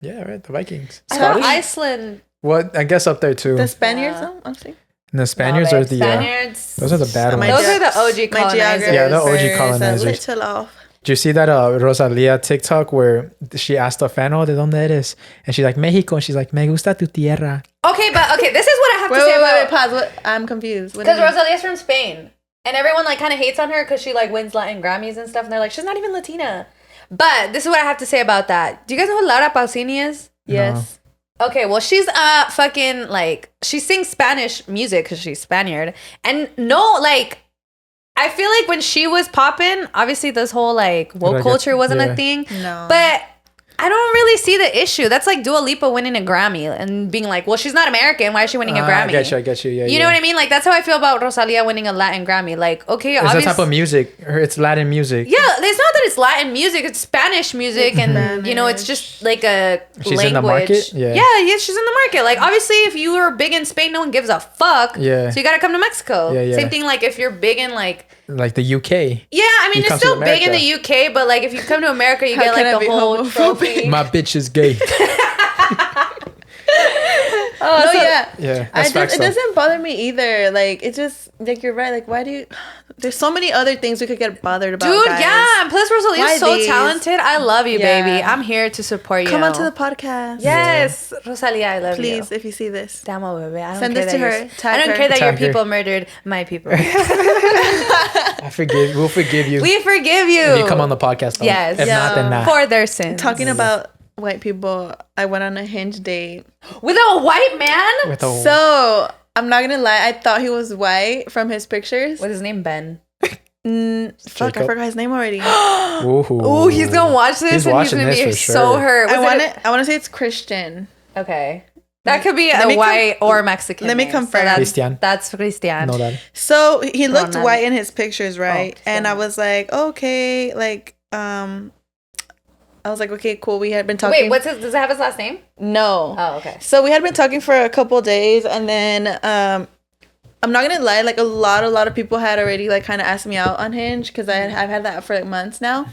Yeah, right. The Vikings. I thought Scottish? Iceland. What? I guess up there too. The Spaniards, Yeah. though? I'm saying. And the Spaniards No, are babe, the. Spaniards. Those are the bad My ones. Those are the OG My colonizers. geography Yeah, the OG is a colonizers. little off. Did you see that Rosalia TikTok where she asked a fan, "Oh, de dónde eres?" And she's like, "Mexico." And she's like, "Me gusta tu tierra." Okay, this is what I have Wait, to say wait, about pause. What? I'm confused. What do because you mean? Rosalia's from Spain, and everyone like kind of hates on her because she like wins Latin Grammys and stuff, and they're like, she's not even Latina. But this is what I have to say about that. Do you guys know who Laura Pausini is? Yes. Okay, well, she's fucking like she sings Spanish music because she's Spaniard, and no, like I feel like when she was popping, obviously this whole like woke Like a- culture wasn't yeah. a thing. No. But I don't really see the issue. That's like Dua Lipa winning a Grammy and being like, well, she's not American. Why is she winning a Grammy? I get you. Yeah, You know what I mean? Like, that's how I feel about Rosalia winning a Latin Grammy. Like, okay, It's the obviously. type of music. It's Latin music. Yeah, it's not that it's Latin music. It's Spanish music. And, you know, it's just like a She's language. in the market? Yeah. Yeah, she's in the market. Like, obviously, if you are big in Spain, no one gives a fuck. Yeah. So you got to come to Mexico. Yeah, yeah. Same thing, like, if you're big in, like, Like the UK. yeah, I mean, You it's come to still big in America. the UK, but, like, if you come to America, you How get, can I like, be the whole homophobic? trophy. My bitch is gay. No, yeah. Yeah, that's facts, it though. doesn't bother me either. Like, it just, like, you're right. Like, why do you, there's so many other things we could get bothered about, Dude, guys. yeah. And plus, Rosalia's Why so these? talented. I love you, Yeah. baby. I'm here to support you. Come onto the podcast. Yes, Rosalia, I love Please, you. if you see this. Damn, baby. I don't Send care this to that her. you're- Tag I don't her. care that your Tag her. people murdered my people. I forgive. We'll forgive you. We forgive you. If you come on the podcast. Though. Yes. If not, then Yeah. not. For their sins. Talking about white people, I went on a Hinge date. With a white man? With a, So, I'm not gonna lie, I thought he was white from his pictures. What's his name? Ben. Fuck, I Jacob. forgot his name already. Oh, he's gonna watch this He's and he's watching gonna this be for so sure. hurt. I want to say it's Christian. Okay. That could be Let a me white or Mexican. let me name. confirm. Christian. That's Christian. No, that. So he looked Ronald. white in his pictures, right? Oh, And I sorry. was like, okay, like, I was like, okay, cool. We had been talking. Wait, does it have his last name? No. Oh, okay. So we had been talking for a couple days, and then I'm not gonna lie, like a lot of people had already like kind of asked me out on Hinge because I've had that for like months now,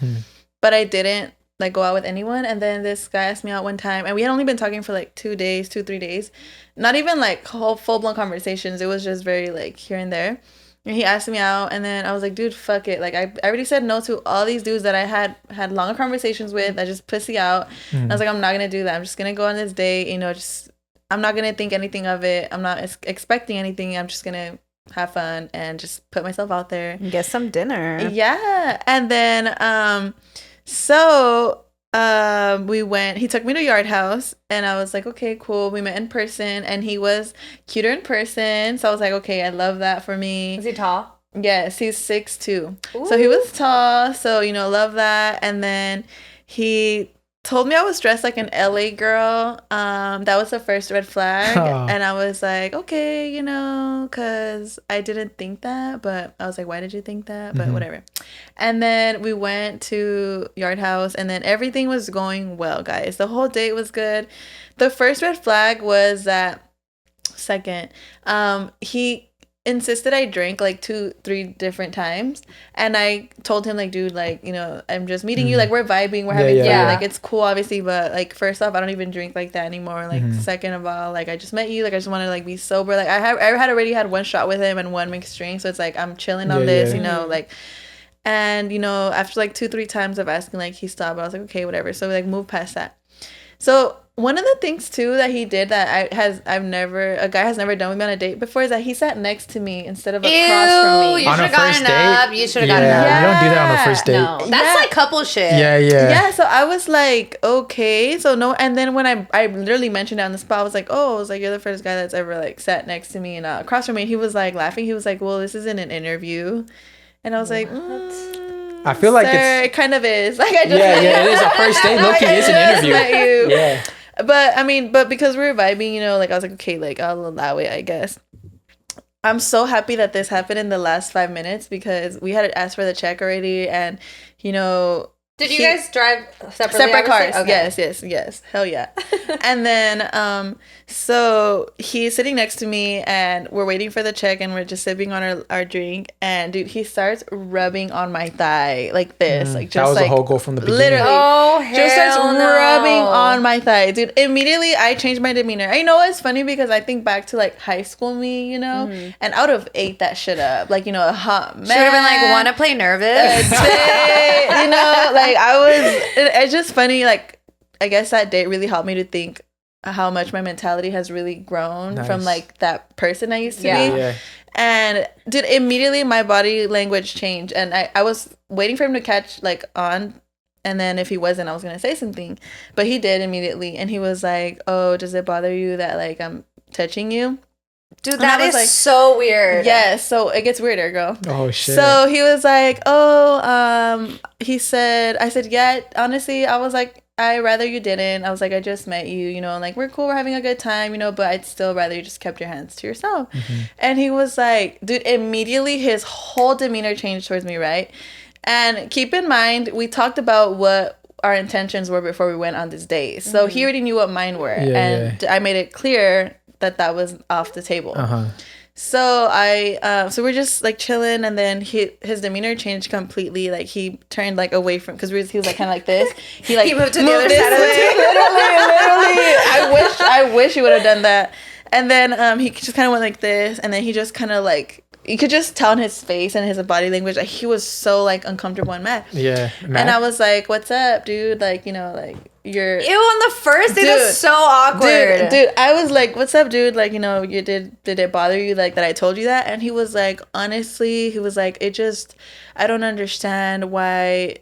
but I didn't like go out with anyone. And then this guy asked me out one time, and we had only been talking for like 3 days, not even like whole full blown conversations. It was just very like here and there. And he asked me out, and then I was like, dude, fuck it. Like, I already said no to all these dudes that I had longer conversations with. I just pussy out. I was like, I'm not going to do that. I'm just going to go on this date, you know, I'm not going to think anything of it. I'm not expecting anything. I'm just going to have fun and just put myself out there. Get some dinner. Yeah. And then, we went, he took me to Yard House, and I was like, okay, cool. We met in person, and he was cuter in person. So I was like, okay, I love that for me. Is he tall? Yes, he's 6'2". So he was tall. So, you know, love that. And then he told me I was dressed like an LA girl. That was the first red flag. And I was like, okay, you know, because I didn't think that. But I was like, why did you think that? But whatever. And then we went to Yard House, and then everything was going well, guys. The whole date was good. The first red flag was that he insisted I drink like 2-3 different times, and I told him like, dude, like, you know, I'm just meeting you, like, we're vibing, we're having fun, like, it's cool obviously, but like, first off, I don't even drink like that anymore. Like, second of all, like, I just met you, like, I just want to like be sober. Like, I had already had one shot with him and one mixed drink, so it's like I'm chilling on this, you know, like. And, you know, after like 2-3 times of asking, like, he stopped. I was like, okay, whatever. So we like moved past that. So one of the things too that he did that a guy has never done with me on a date before is that he sat next to me instead of across from me. You should have gotten up. You should have gotten up. You don't do that on a first date. No, that's like couple shit. Yeah. So I was like, okay, so no. And then when I literally mentioned it on the spot, I was like, you're the first guy that's ever like sat next to me and across from me. He was like laughing. He was like, well, this isn't an interview. And I was like, I feel like it kind of is. Like, I just it is a first date. Low-key is an interview. Yeah. But because we were vibing, you know, like, I was like, okay, like, I'll allow it, I guess. I'm so happy that this happened in the last 5 minutes, because we had asked for the check already, and, you know. Did you guys drive separately? Separate cars. Okay. Yes. Hell yeah. And then, so he's sitting next to me, and we're waiting for the check, and we're just sipping on our drink. And dude, he starts rubbing on my thigh like this, like, just that was like, the whole goal from the beginning. Literally, just starts no. rubbing on my thigh, dude. Immediately, I changed my demeanor. I know it's funny because I think back to like high school me, you know, and I would have ate that shit up, like, you know, a hot man. Should have been like, want to play nervous, you know, like, it's just funny, like, I guess that date really helped me to think how much my mentality has really grown from like that person I used to be. Yeah. And dude, immediately my body language changed, and I was waiting for him to catch like on, and then if he wasn't, I was gonna say something, but he did immediately, and he was like, oh, does it bother you that like I'm touching you? Dude, that is like, so weird. Yes, so it gets weirder, girl. Oh shit. So he was like, I said, yeah, honestly, I was like, I'd rather you didn't. I was like, I just met you, you know, like, we're cool, we're having a good time, you know, but I'd still rather you just kept your hands to yourself. And he was like, dude, immediately his whole demeanor changed towards me, right? And keep in mind, we talked about what our intentions were before we went on this date. So he already knew what mine were. I made it clear that was off the table. So so we're just like chilling, and then his demeanor changed completely. Like, he turned like away from, because he was like kind of like this. He like moved to the other side of the table. Literally. I wish he would have done that. And then he just kind of went like this, and then he just kind of like, you could just tell in his face and his body language, like, he was so like uncomfortable and mad. Yeah. And I was like, what's up, dude? Like, you know, like, you're on the first date, is so awkward. Dude, I was like, what's up, dude? Like, you know, did it bother you like that I told you that? And he was like, honestly, he was like, I don't understand why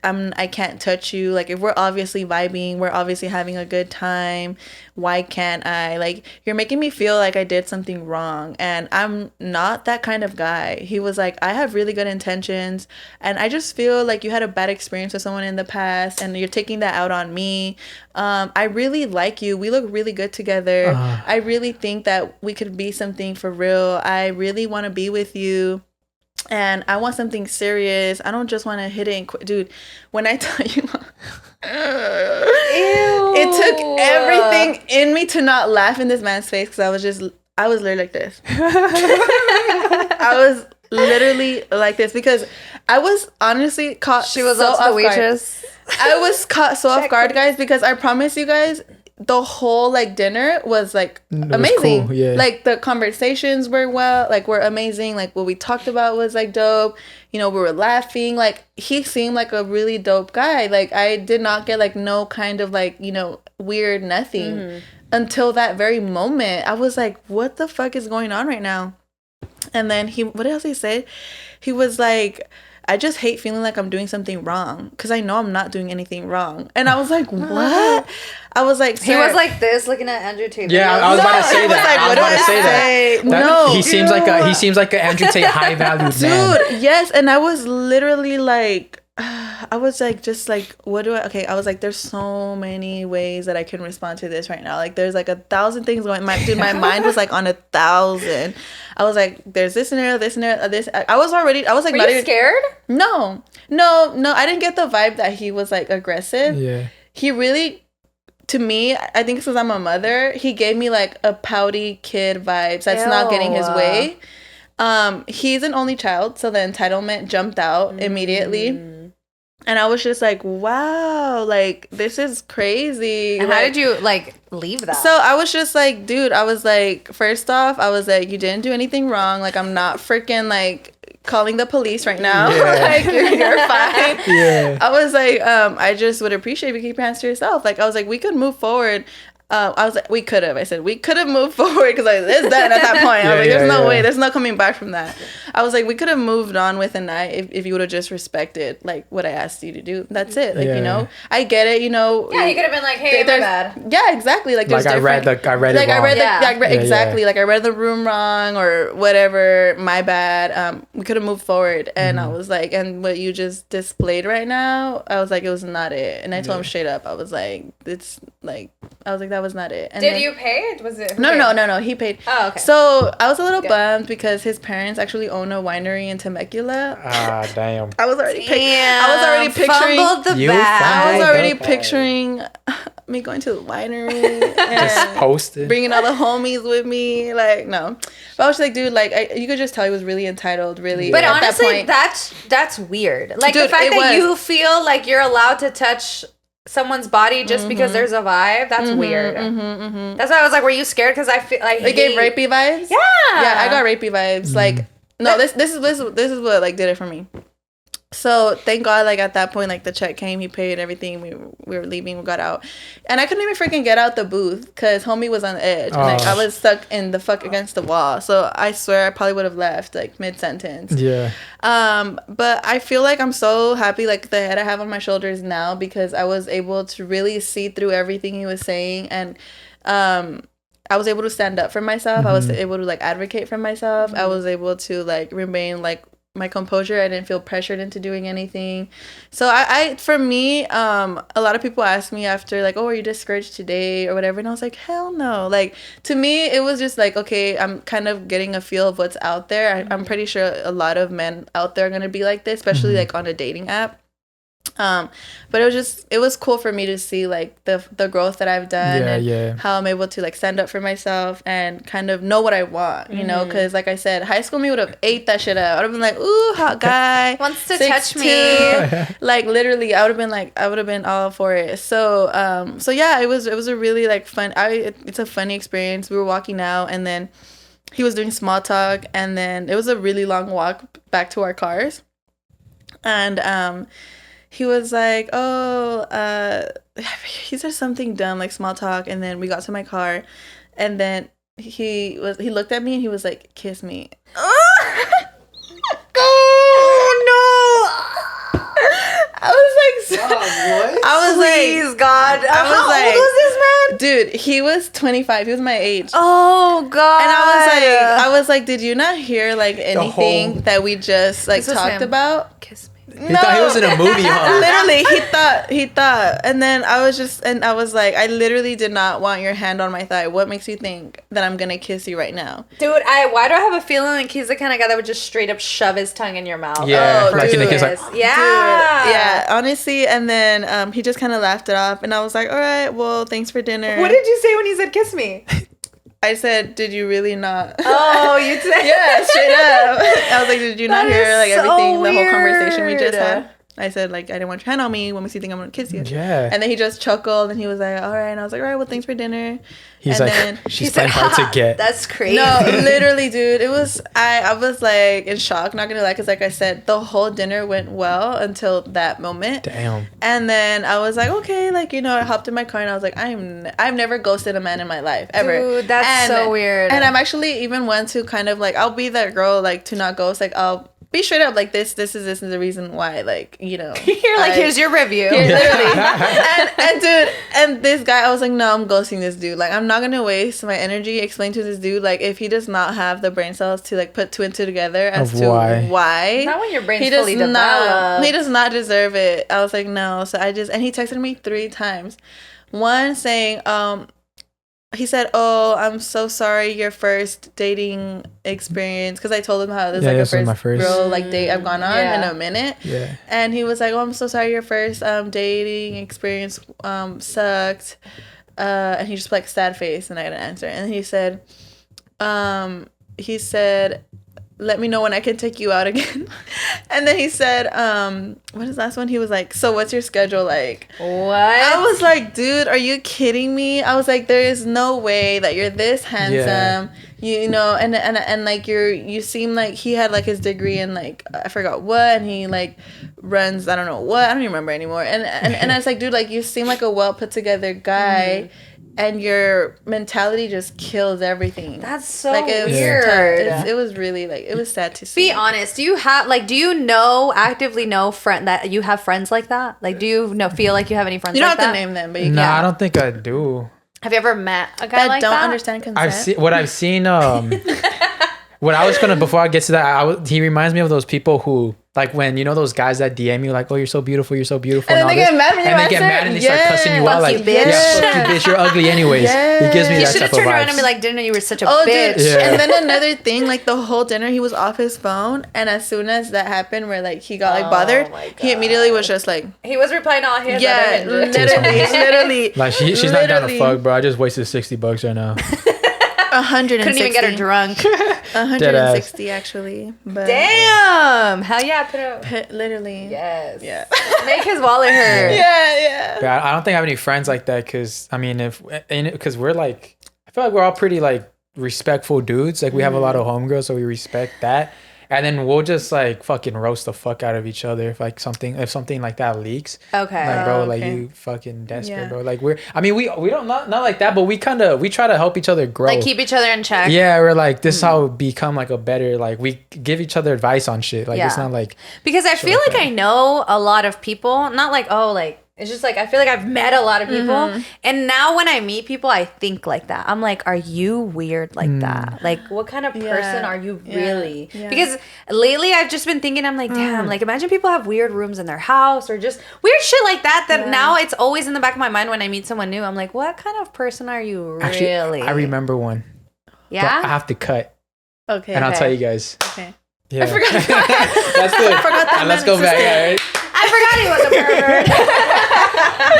I can't touch you. Like, if we're obviously vibing, we're obviously having a good time, why can't I? Like, you're making me feel like I did something wrong, and I'm not that kind of guy. He was like, I have really good intentions, and I just feel like you had a bad experience with someone in the past, and you're taking that out on me. I really like you. We look really good together. I really think that we could be something for real. I really want to be with you. And I want something serious. I don't just want to hit it and quit. Dude, when I tell you, it took everything in me to not laugh in this man's face, because I was literally like this. I was literally like this, because I was honestly caught. She was so also the waitress. I was caught so off guard, guys, because I promise you guys, the whole like dinner was like amazing. Cool, yeah. Like the conversations were were amazing. Like what we talked about was like dope. You know, we were laughing. Like he seemed like a really dope guy. Like I did not get like no kind of like, you know, weird nothing until that very moment. I was like, what the fuck is going on right now? And then what else he said? He was like, I just hate feeling like I'm doing something wrong because I know I'm not doing anything wrong. And I was like, what? I was like, he was like this, looking at Andrew Tate. Yeah, I was about to say that. I was about to say that. No, he seems like an Andrew Tate high valued man. Dude, yes, and I was literally like, I was like, just like, what do I? Okay, I was like, there's so many ways that I can respond to this right now. Like, there's like 1,000 things going. My mind was like on 1,000. I was like, there's this scenario, this. I was like, were not you even scared? No. I didn't get the vibe that he was like aggressive. Yeah. He really, to me, I think because I'm a mother, he gave me like a pouty kid vibes that's not getting his way. He's an only child, so the entitlement jumped out immediately. And I was just like, wow, like, this is crazy. And like, how did you, like, leave that? So I was just like, dude, I was like, first off, I was like, you didn't do anything wrong. Like, I'm not freaking, like, calling the police right now. Yeah. Like, you're fine. Yeah. I was like, I just would appreciate if you keep your hands to yourself. Like, I was like, we could move forward. I was like, we could have. I said, we could have moved forward because like, it's done at that point. I was like, there's no way. There's no coming back from that. I was like, we could have moved on with a night if you would have just respected like what I asked you to do. That's it. Like, you know, I get it. You know. Yeah, you could have been like, hey, my bad. Yeah, exactly. Like, there's I read it wrong. Exactly. Like, I read the room wrong or whatever. My bad. We could have moved forward. And I was like, and what you just displayed right now, I was like, it was not it. And I told him straight up, I was like, it's like, I was like, that was not it. And Did you pay? Was it? No. He paid. Oh, okay. So I was a little bummed because his parents actually own a winery in Temecula. Ah, damn. I was already picturing. I was already picturing me going to the winery and just posted, bringing all the homies with me. Like, no, but I was like, dude, like, you could just tell he was really entitled, really. But at honestly, that point. that's weird. Like, Dude, the fact that you feel like you're allowed to touch someone's body just because there's a vibe, that's weird. That's why I was like, were you scared? Because I feel like it gave rapey vibes. Yeah, I got rapey vibes. Like, no, this is what like did it for me. So thank God, like at that point, like the check came, he paid everything. We were leaving, we got out, and I couldn't even freaking get out the booth because homie was on the edge. And, like I was stuck in the fuck against the wall. So I swear I probably would have left like mid sentence. Yeah. But I feel like I'm so happy, like the head I have on my shoulders now because I was able to really see through everything he was saying, and I was able to stand up for myself. I was able to like advocate for myself. I was able to like remain like my composure. I didn't feel pressured into doing anything. So I for me, a lot of people ask me after like, oh, are you discouraged today or whatever? And I was like, hell no. Like, to me, it was just like, okay, I'm kind of getting a feel of what's out there. I'm pretty sure a lot of men out there are going to be like this, especially like on a dating app. But it was cool for me to see like the growth that I've done and how I'm able to like stand up for myself and kind of know what I want, you know, because like I said, high school me would have ate that shit up. I would have been like, ooh, hot guy wants to touch me. Like literally I would have been all for it. So yeah, it was a really like fun, it's a funny experience. We were walking out and then he was doing small talk and then it was a really long walk back to our cars. And he was like, oh, he said something dumb, like small talk. And then we got to my car. And then he looked at me and he was like, kiss me. Oh, no. I was like, what? I was Please, like, God. How old was this man? Dude, he was 25. He was my age. Oh, God. And I was like, did you not hear like anything that we just like talked about? Kiss me. He thought he was in a movie, huh? Literally, he thought. And then I was like, I literally did not want your hand on my thigh. What makes you think that I'm gonna kiss you right now? Dude, why do I have a feeling like he's the kind of guy that would just straight up shove his tongue in your mouth? Yeah. Like, dude. Dude, yeah, honestly. And then he just kind of laughed it off. And I was like, all right, well, thanks for dinner. What did you say when he said kiss me? I said, did you really not? Oh, you did? Yeah, straight up. I was like, did you not hear like everything, the whole conversation we just had? I said, like, I didn't want your hand on me. What makes you think I'm going to kiss you? Yeah. And then he just chuckled and he was like, all right. And I was like, all right, well, thanks for dinner. He's and like, then she's playing hard to get. That's crazy. No, literally, dude. It was, I was like in shock, not gonna lie, because like I said, the whole dinner went well until that moment. Damn. And then I was like, okay, like, you know, I hopped in my car and I was like, I've never ghosted a man in my life, ever. Dude, that's so weird. And I'm actually even went to kind of like, I'll be that girl, like, to not ghost, like, I'll be straight up, like, this is the reason why, like, you know. You're like, here's your review. Literally. and dude, and this guy, I was like, no, I'm ghosting this dude. Like, I'm not gonna waste my energy explaining to this dude, like, if he does not have the brain cells to, like, put two and two together as to why. Not when your brain's fully developed. He does not deserve it. I was like, no. So and he texted me 3 times. One saying, he said, oh, I'm so sorry, your first dating experience. Because I told him how this was like a first girl like date I've gone on in a minute. Yeah. And he was like, oh, I'm so sorry, your first dating experience sucked. And he just like sad face and I didn't answer. And he said, let me know when I can take you out again. And then he said, what is the last one? He was like, so what's your schedule like? What? I was like, dude, are you kidding me? I was like, there is no way that you're this handsome. You know, and like you seem like he had like his degree in like, I forgot what, and he like runs, I don't know what, I don't even remember anymore. And I was like, dude, like you seem like a well put together guy. Mm-hmm. And your mentality just kills everything. That's so like, it was weird. It was really like, it was sad to see. Be honest. Do you actively know that you have friends like that? Like, do you feel like you have any friends like that? You don't have to name them, but you can. No, I don't think I do. Have you ever met a guy like that? Don't understand consent? I've seen what I was gonna, before I get to that, he reminds me of those people who, like, when, you know, those guys that DM you, like, oh, you're so beautiful, and then they get mad when you answer. and they start cussing you out, like, you, bitch. yeah, fuck you, bitch, you're ugly anyways. Yes. He gives me He that should have type of turned around vibes. and be like, didn't know you were such a Dude. bitch. Yeah. And then another thing, like, the whole dinner, he was off his phone, and as soon as that happened, where, like, he got, like, bothered, he immediately was just, like... He was replying all his literally. Like, she's not down to fuck, bro. I just wasted $60 right now. 160. Couldn't even get her drunk. 160 actually. But damn. Hell yeah. Literally. Yes. Yeah. Make his wallet hurt. Yeah. But I don't think I have any friends like that because, I mean, because we're like, I feel like we're all pretty like respectful dudes. Like we have a lot of homegirls, so we respect that. And then we'll just like fucking roast the fuck out of each other if something like that leaks. Okay. Like, bro, like you fucking desperate, bro. Like we don't not like that, but we try to help each other grow. Like keep each other in check. Yeah, we're like, this is how we become like a better, like we give each other advice on shit. Like it's not like, because I feel like I know a lot of people, not like, oh, like, it's just like, I feel like I've met a lot of people. And now when I meet people, I think like that. I'm like, are you weird like that? Like, what kind of person are you really? Yeah. Because lately I've just been thinking, I'm like, damn, like imagine people have weird rooms in their house or just weird shit like that. Now it's always in the back of my mind when I meet someone new. I'm like, what kind of person are you really? Actually, I remember one. Yeah? But I have to cut. Okay. And I'll tell you guys. Okay. Yeah. I forgot. That's good. I forgot that. And let's go back. Yeah, right? I forgot he was a pervert.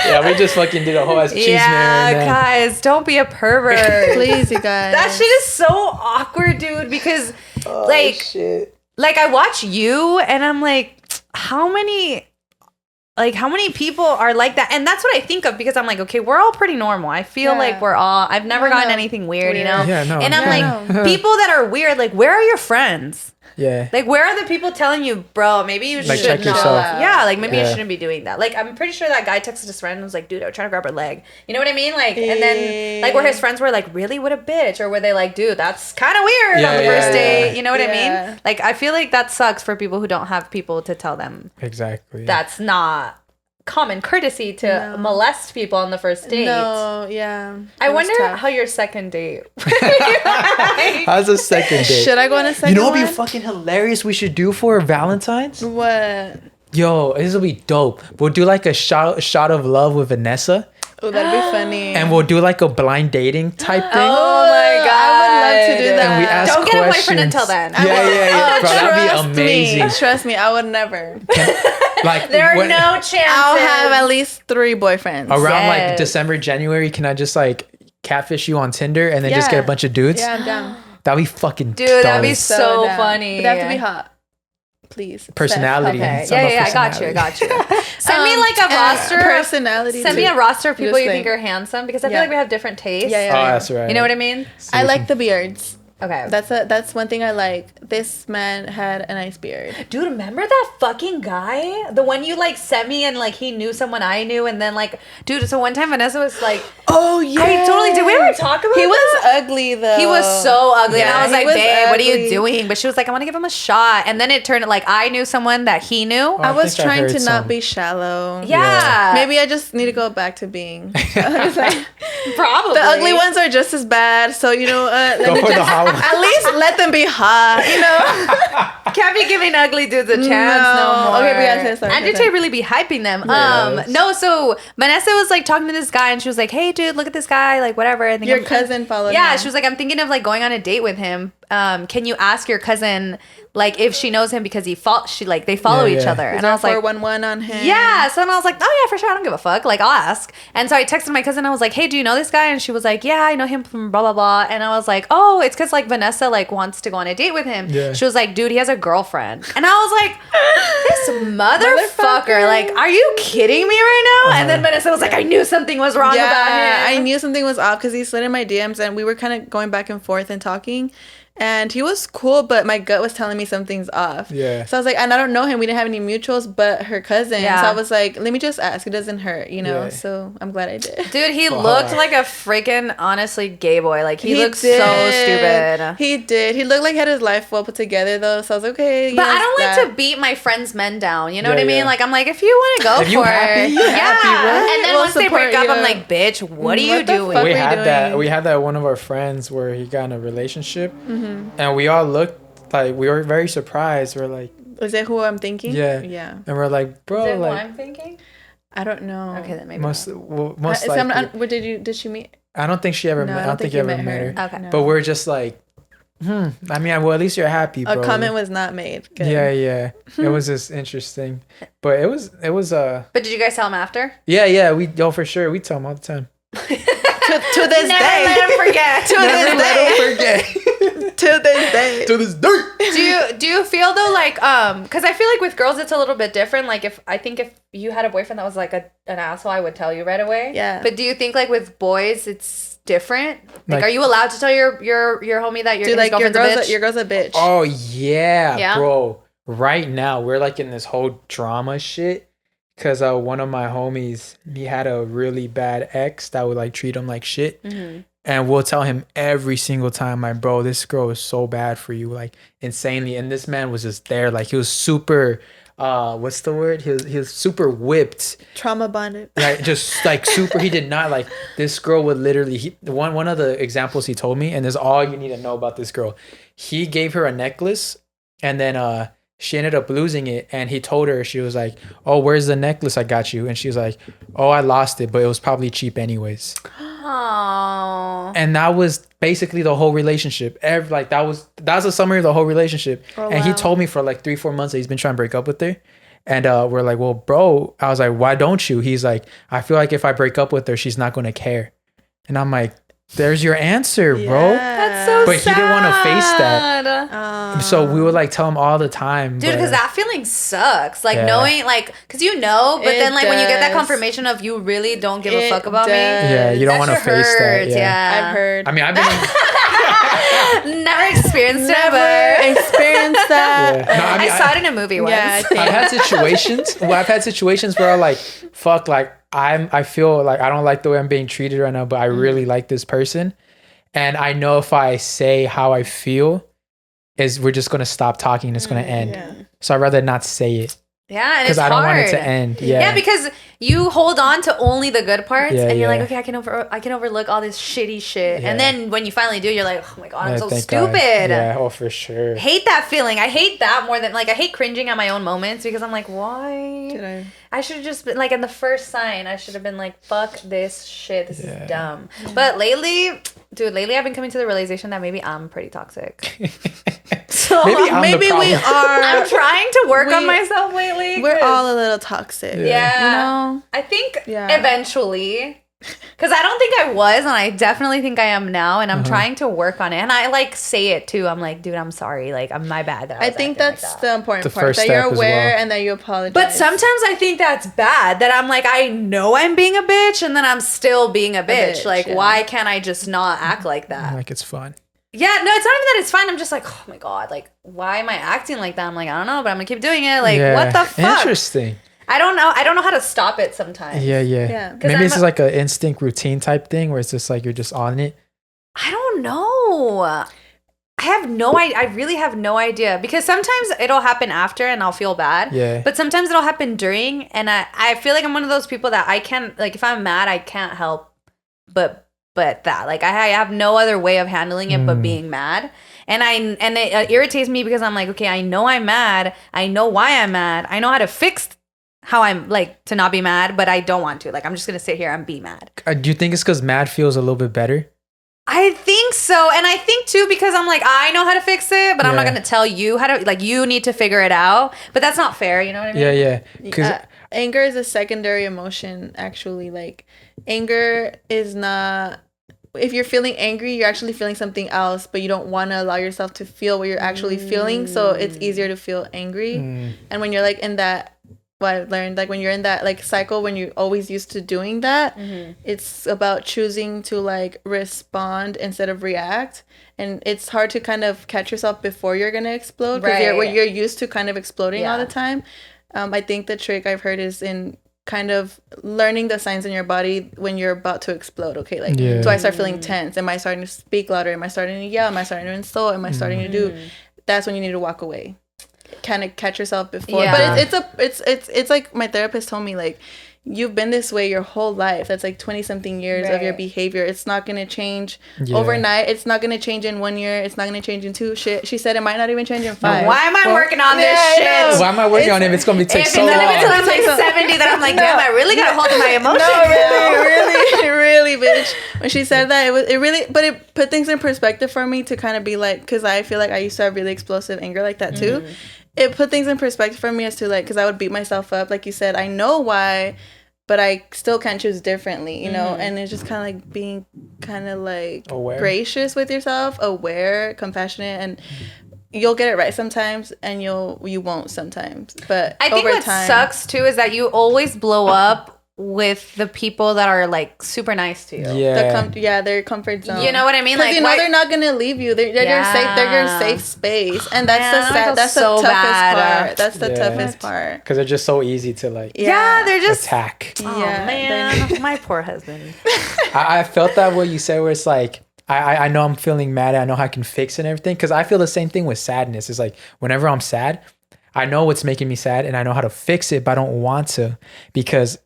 Yeah, we just fucking did a whole ass cheese man. Yeah, guys, don't be a pervert. Please, you guys. That shit is so awkward, dude, because Shit. like I watch you and I'm like, how many people are like that? And that's what I think of because I'm like, okay, we're all pretty normal. I feel like I've never gotten anything weird, you know? Yeah, no. And I'm like, people that are weird, like, where are your friends? Yeah. Like, where are the people telling you, bro, maybe you like, should check not. yourself. Yeah, like, maybe you shouldn't be doing that. Like, I'm pretty sure that guy texted his friend and was like, dude, I was trying to grab her leg. You know what I mean? Like, and then, like, where his friends were like, really? What a bitch. Or were they like, dude, that's kind of weird on the first date. You know what I mean? Like, I feel like that sucks for people who don't have people to tell them. Exactly. That's not common courtesy to molest people on the first date. No, yeah. I wonder how your second date. How's the second date? Should I go on a second You know what one? would be fucking hilarious we should do for Valentine's? What? Yo, this will be dope. We'll do like a shot of love with Vanessa. Oh, that'd be funny. And we'll do like a blind dating type thing. Oh my god, I would love to do that. And we ask Don't get a boyfriend questions. until then. Yeah. Bro, that'd be amazing. Trust me, I would never. Like There are no chances. I'll have at least 3 boyfriends. around like Yes. December, January. Can I just like catfish you on Tinder and then just get a bunch of dudes? Yeah, I'm down. That'd be fucking Dude, that'd be dope. so down. funny. But they have to be hot. please. Personality. Okay. Yeah, I got you. Send me like a roster. Personality. Send me a roster of people you Listening. think are handsome, because I feel like we have different tastes. Yeah. Oh, that's right. You know what I mean? I like the beards. Okay. That's one thing I like. This man had a nice beard. Dude, remember that fucking guy? The one you like sent me, and like he knew someone I knew, and then like, dude, so one time Vanessa was like, oh yeah, I totally did. We ever talk about He that? was ugly though. He was so ugly, and I was he like, was babe, what are you ugly. doing? But she was like, I want to give him a shot, and then it turned like I knew someone that he knew. Oh, I was think I trying heard to not some. be shallow. Yeah. Maybe I just need to go back to being. It's like, Probably. the ugly ones are just as bad. So you know, Go for the hot one. at least let them be hot. You know. Can't be giving ugly dudes a chance no more. Okay, Beyonce, sorry. And Tate really be hyping them. Yes. No, so Vanessa was like talking to this guy, and she was like, "Hey, dude, look at this guy. Like, whatever." I think Your cousin followed Yeah, him. she was like, "I'm thinking of like going on a date with him. Can you ask your cousin like if she knows him because they follow each other?" And I was like, 411 on him. yeah. So then I was like, oh yeah, for sure. I don't give a fuck. Like, I'll ask. And so I texted my cousin. I was like, hey, do you know this guy? And she was like, yeah, I know him from blah, blah, blah. And I was like, oh, it's because like Vanessa like wants to go on a date with him. Yeah. She was like, dude, he has a girlfriend. And I was like, this motherfucker. Like, are you kidding me right now? And then Vanessa was like, I knew something was wrong about him. I knew something was off because he slid in my DMs and we were kind of going back and forth and talking. And he was cool, but my gut was telling me something's off. Yeah. So I was like, and I don't know him. We didn't have any mutuals, but her cousin. Yeah. So I was like, let me just ask. It doesn't hurt, you know? Yeah. So I'm glad I did. Dude, he Fuck. looked like a freaking, honestly, gay boy. Like, he looked so did. stupid. He did. He looked like he had his life well put together, though. So I was like, okay. But I don't like to beat my friends' men down. You know Yeah, what I mean? yeah. Like, I'm like, if you want to go If for you it. happy, you yeah. happy, right? And then We'll once they break support up, I'm you. like, bitch, what are you What the doing? fuck? We What are you had that. doing? We had that one of our friends where he got in a relationship, and we all looked like we were very surprised. We're like, Is it who I'm thinking? Yeah. Yeah. and we're like, bro, Is it who like I'm thinking? I don't know. Okay, then maybe most So likely. where did she meet? I don't think she ever. No, met, I don't think you ever met her. Okay. No. But we're just like, I mean, well, at least you're happy, bro. A comment was not made. Good. Yeah. It was just interesting, but it was. But did you guys tell him after? Yeah. For sure. We tell him all the time. To this Never day. let him forget. To this day. forget. To this day. To this day. Do you feel though like because I feel like with girls it's a little bit different. Like if you had a boyfriend that was like an asshole, I would tell you right away. Yeah. But do you think like with boys it's different? Like Like- are you allowed to tell your homie that Dude, like your girlfriend's a bitch? girl's a bitch. Oh yeah, Yeah? bro. Right now we're like in this whole drama shit because one of my homies, he had a really bad ex that would like treat him like shit. Mm-hmm. And we'll tell him every single time, like, bro, this girl is so bad for you, like insanely. And this man was just there, like he was super what's the word? He was super whipped. Trauma bonded. Like just like super, he did not like this girl would literally one of the examples he told me, and this is all you need to know about this girl. He gave her a necklace and then she ended up losing it, and he told her, she was like, oh, where's the necklace I got you? And she was like, oh, I lost it, but it was probably cheap anyways. Aww. And that was basically the whole relationship. That's a summary of the whole relationship. Oh, and he wow. told me for like 3-4 months that he's been trying to break up with her. And we're like, well, bro, I was like, why don't you? He's like, I feel like if I break up with her, she's not going to care. And I'm like, there's your answer, bro. That's so But he sad. didn't wanna face that. So we would like tell him all the time. Dude, because that feeling sucks. Like Yeah. knowing, like, because you know, but It then like when you get that does. confirmation of you really don't give a It fuck about me. does. Yeah, you don't want to shit face that. hurts, Yeah. I've heard. I mean, I've been. Never experienced it, Never but experienced that. Yeah. No, I mean, I saw it in a movie once. Yeah, I think. I've had situations where I'm like, fuck, like I feel like I don't like the way I'm being treated right now, but I really like this person. And I know if I say how I feel, we're just gonna stop talking and it's gonna end. Yeah. So I'd rather not say it Yeah, and because it's I don't hard. want it to end. Yeah. Yeah, because you hold on to only the good parts, Yeah, and you're like, yeah. okay, I can overlook all this shitty shit, Yeah. and then when you finally do, you're like, oh my god, I'm Yeah, so thank stupid. God. Yeah, oh for sure. Hate that feeling. I hate that more than like I hate cringing at my own moments because I'm like, why? Did I should have just been like in the first sign. I should have been like, fuck this shit. This Yeah. is dumb. But lately, I've been coming to the realization that maybe I'm pretty toxic. So Maybe we problem. are. I'm trying to work on We- myself lately. We're 'cause- all a little toxic. Yeah. You know? I think Yeah. eventually, Because I don't think I was, and I definitely think I am now, and I'm trying to work on it. And I like say it too. I'm like, dude, I'm sorry. Like, I'm my bad. That I think that's like that. the important part, that you're aware and that you apologize. But sometimes I think that's bad. That I'm like, I know I'm being a bitch, and then I'm still being a bitch. Like, why can't I just not act like that? Like it's fun. Yeah, no, it's not even that it's fine. I'm just like, oh my God, like, why am I acting like that? I'm like, I don't know, but I'm gonna keep doing it. Like, what the fuck? Interesting. I don't know. I don't know how to stop it sometimes. Yeah. Maybe it's like an instinct routine type thing where it's just like you're just on it. I don't know. I really have no idea, because sometimes it'll happen after and I'll feel bad. Yeah. But sometimes it'll happen during, and I feel like I'm one of those people that I can't, like, if I'm mad, I can't help but that. Like, I have no other way of handling it but being mad. And it irritates me because I'm like, okay, I know I'm mad. I know why I'm mad. I know how to fix how I'm, like, to not be mad, but I don't want to. Like, I'm just going to sit here and be mad. Do you think it's because mad feels a little bit better? I think so. And I think, too, because I'm like, I know how to fix it, but I'm not going to tell you how to, like, you need to figure it out. But that's not fair. You know what I mean? Yeah. Because anger is a secondary emotion, actually. Like, anger is not... If you're feeling angry, you're actually feeling something else, but you don't want to allow yourself to feel what you're actually feeling. So it's easier to feel angry. And when you're like in that, what I've learned, like when you're in that like cycle, when you're always used to doing that, it's about choosing to like respond instead of react. And it's hard to kind of catch yourself before you're going to explode, because you're used to kind of exploding all the time. I think the trick I've heard is in kind of learning the signs in your body when you're about to explode. Okay, like, do I start feeling tense? Am I starting to speak louder? Am I starting to yell? Am I starting to insult? Am I starting to do? That's when you need to walk away. Kind of catch yourself before. But it's like my therapist told me, like, you've been this way your whole life. That's like 20 something years of your behavior. It's not going to change overnight. It's not going to change in 1 year. It's not going to change in 2. She said it might not even change in 5. Why am I working on this shit? Why am I working on it if it's going to take so long? Until I'm like 70, then I'm like, damn, I really got to hold my emotions. No, really, bitch. When she said that, it put things in perspective for me to kind of be like, because I feel like I used to have really explosive anger like that too. It put things in perspective for me as to, like, because I would beat myself up, like you said. I know why, but I still can choose differently, you know? And it's just kind of like being kind of like gracious with yourself, aware, compassionate, and you'll get it right sometimes and you won't sometimes. But I think what sucks too is that you always blow up with the people that are like super nice to you. Their comfort zone. You know what I mean? Like, you know, they're not gonna leave you. They're your safe. They're your safe space, and that's that's the toughest part. That's the toughest part. Because they're just so easy to like. They're just attack. Oh man, my poor husband. I felt that what you said, where it's like, I know I'm feeling mad. I know how I can fix it and everything. Because I feel the same thing with sadness. It's like whenever I'm sad, I know what's making me sad, and I know how to fix it, but I don't want to, because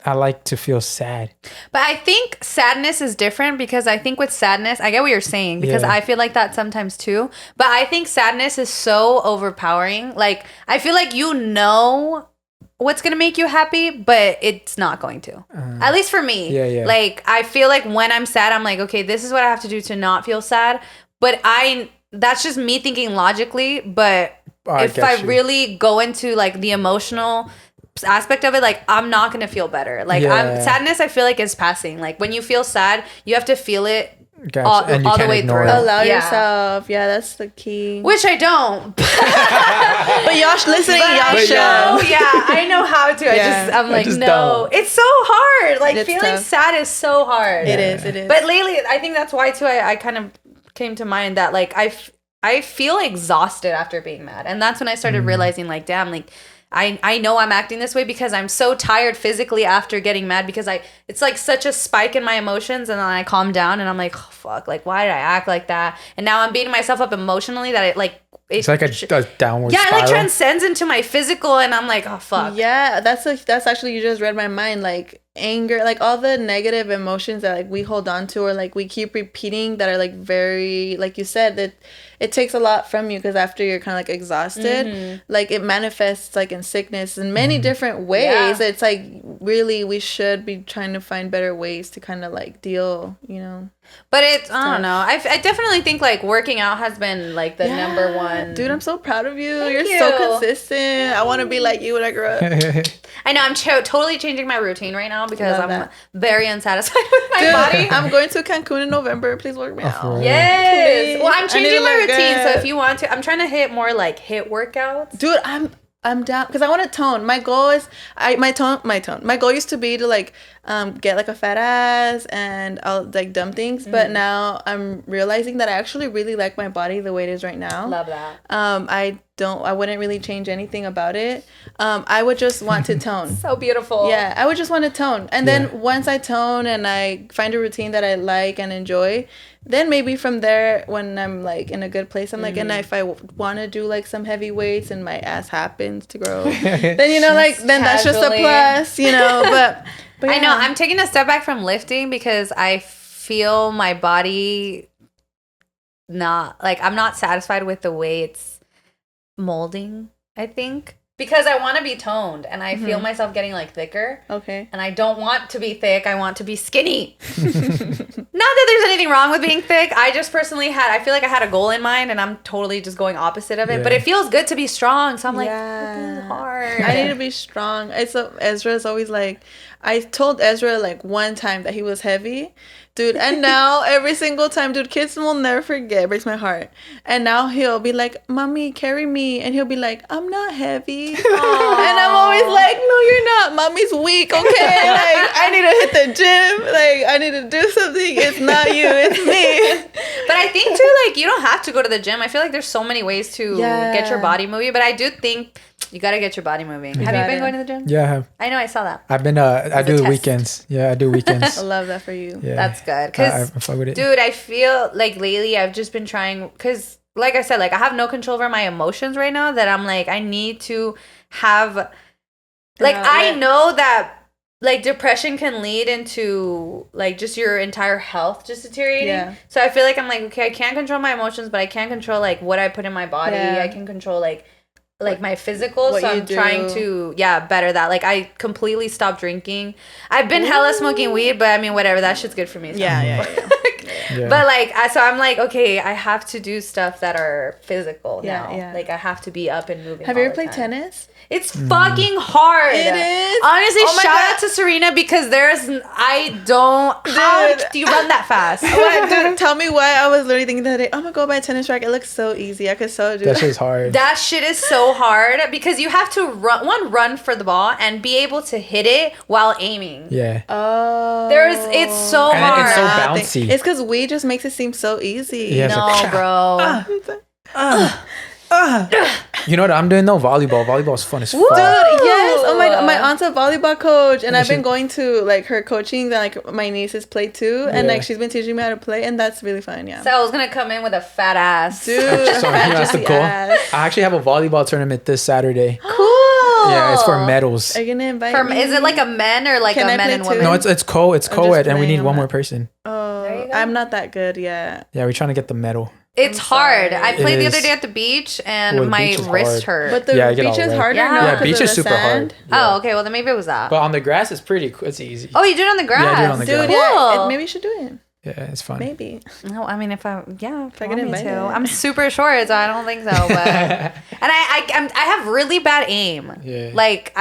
I like to feel sad. But I think sadness is different, because I think with sadness, I get what you're saying, because I feel like that sometimes too. But I think sadness is so overpowering. Like, I feel like you know what's going to make you happy, but it's not going to. At least for me. Like, I feel like when I'm sad, I'm like, okay, this is what I have to do to not feel sad. But that's just me thinking logically. But if I really go into like the emotional aspect of it, like, I'm not gonna feel better. Like, sadness, I feel like, is passing. Like, when you feel sad, you have to feel it all the way through. Allow yourself. Yeah, that's the key. Which I don't. But y'all listening, y'all should. I know how to. I'm like, no. Don't. It's so hard. Like, it's feeling sad is so hard. It is. But lately, I think that's why too, I kind of came to mind that, like, I feel exhausted after being mad. And that's when I started realizing, like, damn, like, I know I'm acting this way because I'm so tired physically after getting mad, because it's like such a spike in my emotions, and then I calm down and I'm like, oh, fuck, like, why did I act like that? And now I'm beating myself up emotionally that it's like a downward spiral. It like transcends into my physical, and I'm like, oh, fuck. Yeah, that's actually, you just read my mind. Like, anger, like all the negative emotions that like we hold on to, or like we keep repeating, that are like very, like you said, that it takes a lot from you, because after you're kind of like exhausted, like it manifests like in sickness in many different ways. It's like, really, we should be trying to find better ways to kind of like deal, you know. But it's, I don't know. I definitely think like working out has been like the number one. Dude, I'm so proud of you. Thank You're you. so consistent. I want to be like you when I grow up. I know I'm totally changing my routine right now because Love I'm that. very unsatisfied with my Dude, body. I'm going to Cancun in November. Please work me out. for real? Yes. Please. Well, I'm I need changing to my look routine. good. So if you want to, I'm trying to hit more like HIIT workouts. Dude, I'm down because I want to tone. My goal is my goal used to be to like get like a fat ass and I'll like dumb things, but now I'm realizing that I actually really like my body the way it is right now. Love that. I wouldn't really change anything about it. I would just want to tone. So beautiful. Yeah, I would just want to tone. And then once I tone and I find a routine that I like and enjoy, then maybe from there, when I'm like in a good place, I'm like, and if I want to do like some heavy weights and my ass happens to grow, then, you know, like, then that's just a Casually. plus, you know, but I know. yeah. I'm taking a step back from lifting because I feel my body I'm not satisfied with the way it's molding, I think. Because I want to be toned and I feel myself getting like thicker. Okay. And I don't want to be thick. I want to be skinny. Not that there's anything wrong with being thick. I just personally I feel like I had a goal in mind and I'm totally just going opposite of it. Yeah. But it feels good to be strong. So I'm like, Yeah. this is hard. I need to be strong. Ezra's always like, I told Ezra like one time that he was heavy, dude, and now every single time, dude, kids will never forget. It breaks my heart. And now he'll be like, "Mommy, carry me," and he'll be like, "I'm not heavy," and I'm always like, "No, you're not. Mommy's weak, okay? Like, I need to hit the gym. Like, I need to do something. It's not you, it's me." But I think too, like, you don't have to go to the gym. I feel like there's so many ways to get your body moving. But I do think you got to get your body moving. Have you been going to the gym? Yeah, I have. I know, I saw that. I've been, I do test. weekends. Yeah, I do weekends. I love that for you. Yeah. That's good. I Because, fuck with it. dude, I feel like lately I've just been trying, because, like I said, like, I have no control over my emotions right now, that I'm like, I need to have, like, I know that, like, depression can lead into, like, just your entire health just deteriorating. Yeah. So I feel like I'm like, okay, I can't control my emotions, but I can control, like, what I put in my body. Yeah. I can control, like my physical. So I'm trying to better that. Like, I completely stopped drinking. I've been hella smoking weed, but I mean, whatever, that shit's good for me. So. Yeah. But like, so I'm like, okay, I have to do stuff that are physical now. Yeah. Like, I have to be up and moving. Have you ever played tennis? It's fucking hard. It is. Honestly, shout out to Serena, because how do you run that fast? Dude, tell me why I was literally thinking the other day, I'm gonna go buy a tennis racket. It looks so easy. I could so do that. Shit's hard. That shit is so hard because you have to run for the ball and be able to hit it while aiming. Yeah. Oh. It's so and hard. it's so bouncy. It's because weed just makes it seem so easy. Yeah, no, bro. You know what I'm doing though? Volleyball. Volleyball is fun as fuck. Dude, yes. Oh my god, my aunt's a volleyball coach, and I've been going to like her coaching that like my nieces play too, and like she's been teaching me how to play, and that's really fun. Yeah. So I was gonna come in with a fat ass, dude. So that's the goal. I actually have a volleyball tournament this Saturday. Cool. Yeah, it's for medals. Are you gonna invite me? Is it like a men or like a men and women? No, it's co-ed, and we need one more person. Oh, I'm not that good yet. Yeah, we're trying to get the medal. It's hard. I played the other day at the beach and my wrist hurt. But the beach is harder now. Yeah, beach is super hard. Oh, okay. Well, then maybe it was that. But on the grass, it's pretty. It's easy. Oh, you do it on the grass? Yeah, I do it on the grass. Dude, yeah. Maybe you should do it. Yeah, it's fun. Maybe. No, I mean, if I get invited. I'm super short, so I don't think so. But and I have really bad aim. Yeah. Like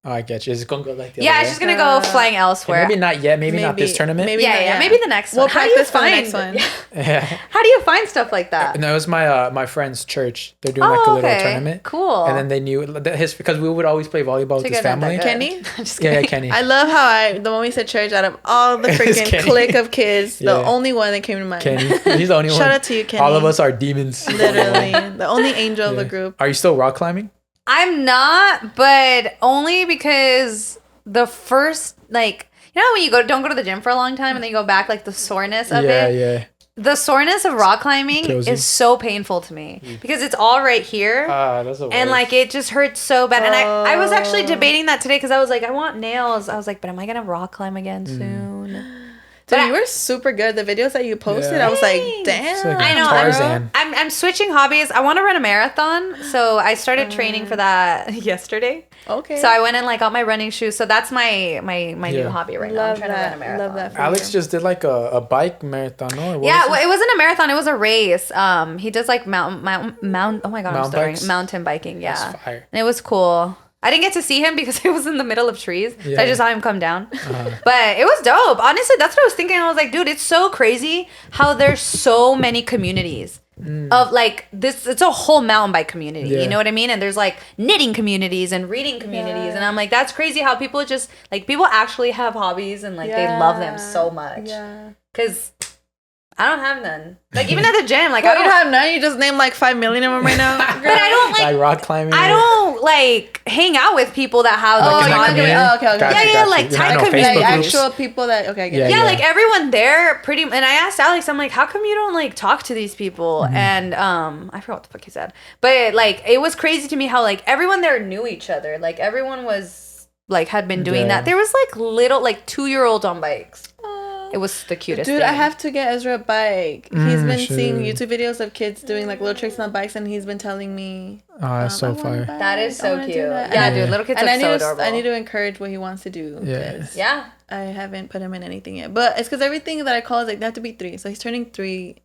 Oh, I get you. Is it gonna go like the it's just gonna go flying elsewhere. Maybe not yet. Maybe not this tournament. Maybe maybe the next one. We'll practice for the next one. Yeah. How do you find stuff like that? No, it was my friend's church. They're doing like a little tournament. Cool. And then they knew because we would always play volleyball with his family. Kenny? I'm just kidding. Yeah, Kenny. I love how the moment we said church, out of all the freaking clique of kids, the only one that came to mind. Kenny. He's the only one. Shout out to you, Kenny. All of us are demons. Literally. The only angel of the group. Are you still rock climbing? I'm not, but only because the first, like, you know when you don't go to the gym for a long time and then you go back, like the soreness of it? Yeah. The soreness of rock climbing is so painful to me because it's all right here. That's and like it just hurts so bad. And I was actually debating that today because I was like, I want nails. I was like, but am I going to rock climb again soon? Dude, you were super good. The videos that you posted, I was like, damn. I know. Tarzan. I'm switching hobbies. I want to run a marathon, so I started training for that yesterday. Okay. So I went and like got my running shoes. So that's my new hobby right now. I'm trying to run a marathon. Love that. Alex just did like a bike marathon. No, Well, it wasn't a marathon. It was a race. He does like mount. Oh my god, I'm stuttering. Bikes? Mountain biking. Yeah, That's fire. and it was cool. I didn't get to see him because it was in the middle of trees. So I just saw him come down. But it was dope. Honestly, that's what I was thinking. I was like, dude, it's so crazy how there's so many communities of like this. It's a whole mountain bike community. Yeah. You know what I mean? And there's like knitting communities and reading communities. And I'm like, that's crazy how people just like people actually have hobbies and like they love them so much. Yeah. Because I don't have none. Like even at the gym, like I I don't don't have none. You just named like 5 million of them right now. But I don't like rock climbing. I don't like hang out with people that have Like in that like community? okay. Gotcha, Yeah, gotcha. like You're tight not on community. Facebook Like groups? actual people that I get it. yeah, like everyone there pretty and I asked Alex, I'm like, how come you don't like talk to these people? And I forgot what the fuck he said. But like it was crazy to me how like everyone there knew each other. Like everyone was like had been doing that. There was like little like 2-year-olds on bikes. It was the cutest Dude, thing. I have to get Ezra a bike. He's been should. seeing YouTube videos of kids doing like little tricks on bikes, and he's been telling me. Oh, that's so I want a fire. bike. That is I so wanna do cute. that. Yeah, And dude, little kids and are I need so to, adorable. I need to encourage what he wants to do. Yeah. 'Cause Yeah. I haven't put him in anything yet, but it's because everything that I call is like they have to be 3. So he's turning 3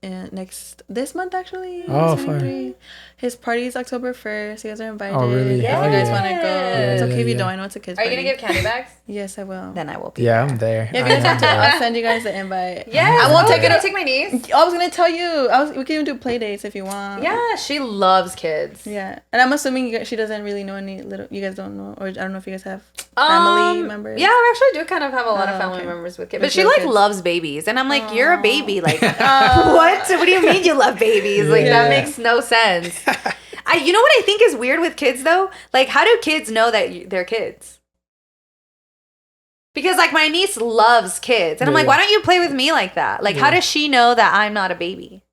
this month actually. Oh, He's turning fire. 3. His party is October 1st. You guys are invited. Oh, really? If you Hell guys yeah. want to go, it's Yeah, okay if you yeah. don't. I know it's a kids. Are you party. gonna give candy bags? Yes, I will. Then I will be. Yeah, I'm there. Yeah, if you guys want to, I'll send you guys the invite. Yes. I won't take it. Can I take my niece? I was gonna tell you. We can even do play dates if you want. Yeah, she loves kids. Yeah, and I'm assuming she doesn't really know any little. You guys don't know, or I don't know if you guys have family members. Yeah, I actually do kind of have a lot of Oh, family okay. members with kids, With but she little like kids. loves babies, and I'm like, you're a baby, like what? What do you mean you love babies? Like Yeah. that makes no sense. You know what I think is weird with kids though? Like, how do kids know that they're kids? Because like my niece loves kids, and I'm like, why don't you play with me like that? Like, how does she know that I'm not a baby?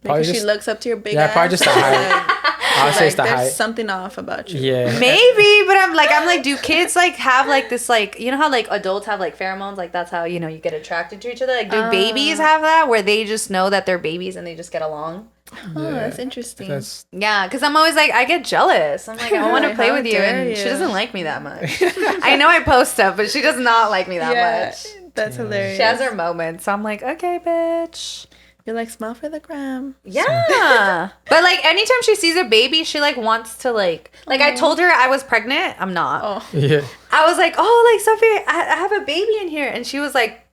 Probably Because she just- looks up to your big Yeah, ass. probably just the height. I'll say it's the there's height. something off about you. Yeah. Maybe, but I'm like, do kids like have like this like you know how like adults have like pheromones, like that's how you know you get attracted to each other. Like, do babies have that where they just know that they're babies and they just get along? Oh, that's interesting. That's Yeah, because I'm always like, I get jealous. I'm like, I want to Like, play how with you, dare and you. she doesn't like me that much. I know I post stuff, but she does not like me that much. That's hilarious. She has her moments, so I'm like, okay, bitch. You're like, smile for the gram. Yeah, but like anytime she sees a baby, she like wants to like I told her I was pregnant. I'm not. Oh, yeah. I was like, oh, like Sophie, I have a baby in here, and she was like.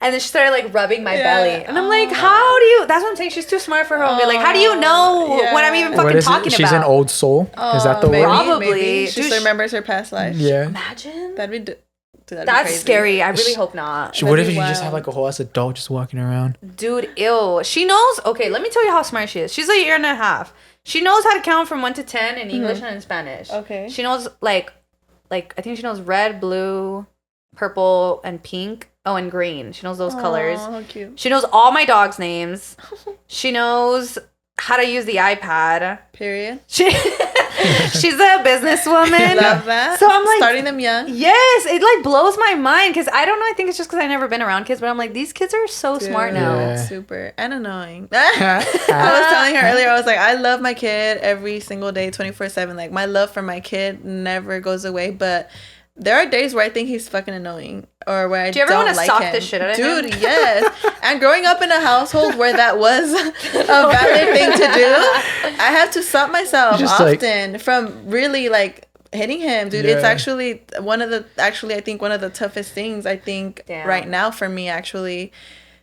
And then she started like rubbing my belly, and I'm like, "How do you?" That's what I'm saying. She's too smart for her own good. Like, how do you know what I'm even Yeah. fucking What is talking it? She's about? an old soul. Is that the maybe, word? Probably. Maybe. She Dude, still remembers her past life. Yeah. Imagine. That'd be. Dude, that'd be That's crazy. scary. I really hope not. What if be you just wild. have like a whole ass adult just walking around? Dude, ew. She knows. Okay, let me tell you how smart she is. She's a year and a half. She knows how to count from 1 to 10 in English and in Spanish. Okay. She knows like I think she knows red, blue, purple, and pink. Oh, and green. She knows those colors. Oh, how cute. She knows all my dogs' names. She knows how to use the iPad. Period. She's a businesswoman. Love that. So I'm like, starting them young. yes, it like blows my mind because I don't know. I think it's just because I've never been around kids, but I'm like, these kids are so smart now. Yeah. Super and annoying. I was telling her earlier, I was like, I love my kid every single day, 24/7. Like my love for my kid never goes away, but there are days where I think he's fucking annoying or where I Do you ever don't wanna like sock him. the shit out of Dude, him? yes. And growing up in a household where that was a valid thing to do, I have to stop myself Just, often from really like hitting him, dude. It's Yeah. actually I think one of the toughest things I think Damn. right now for me actually,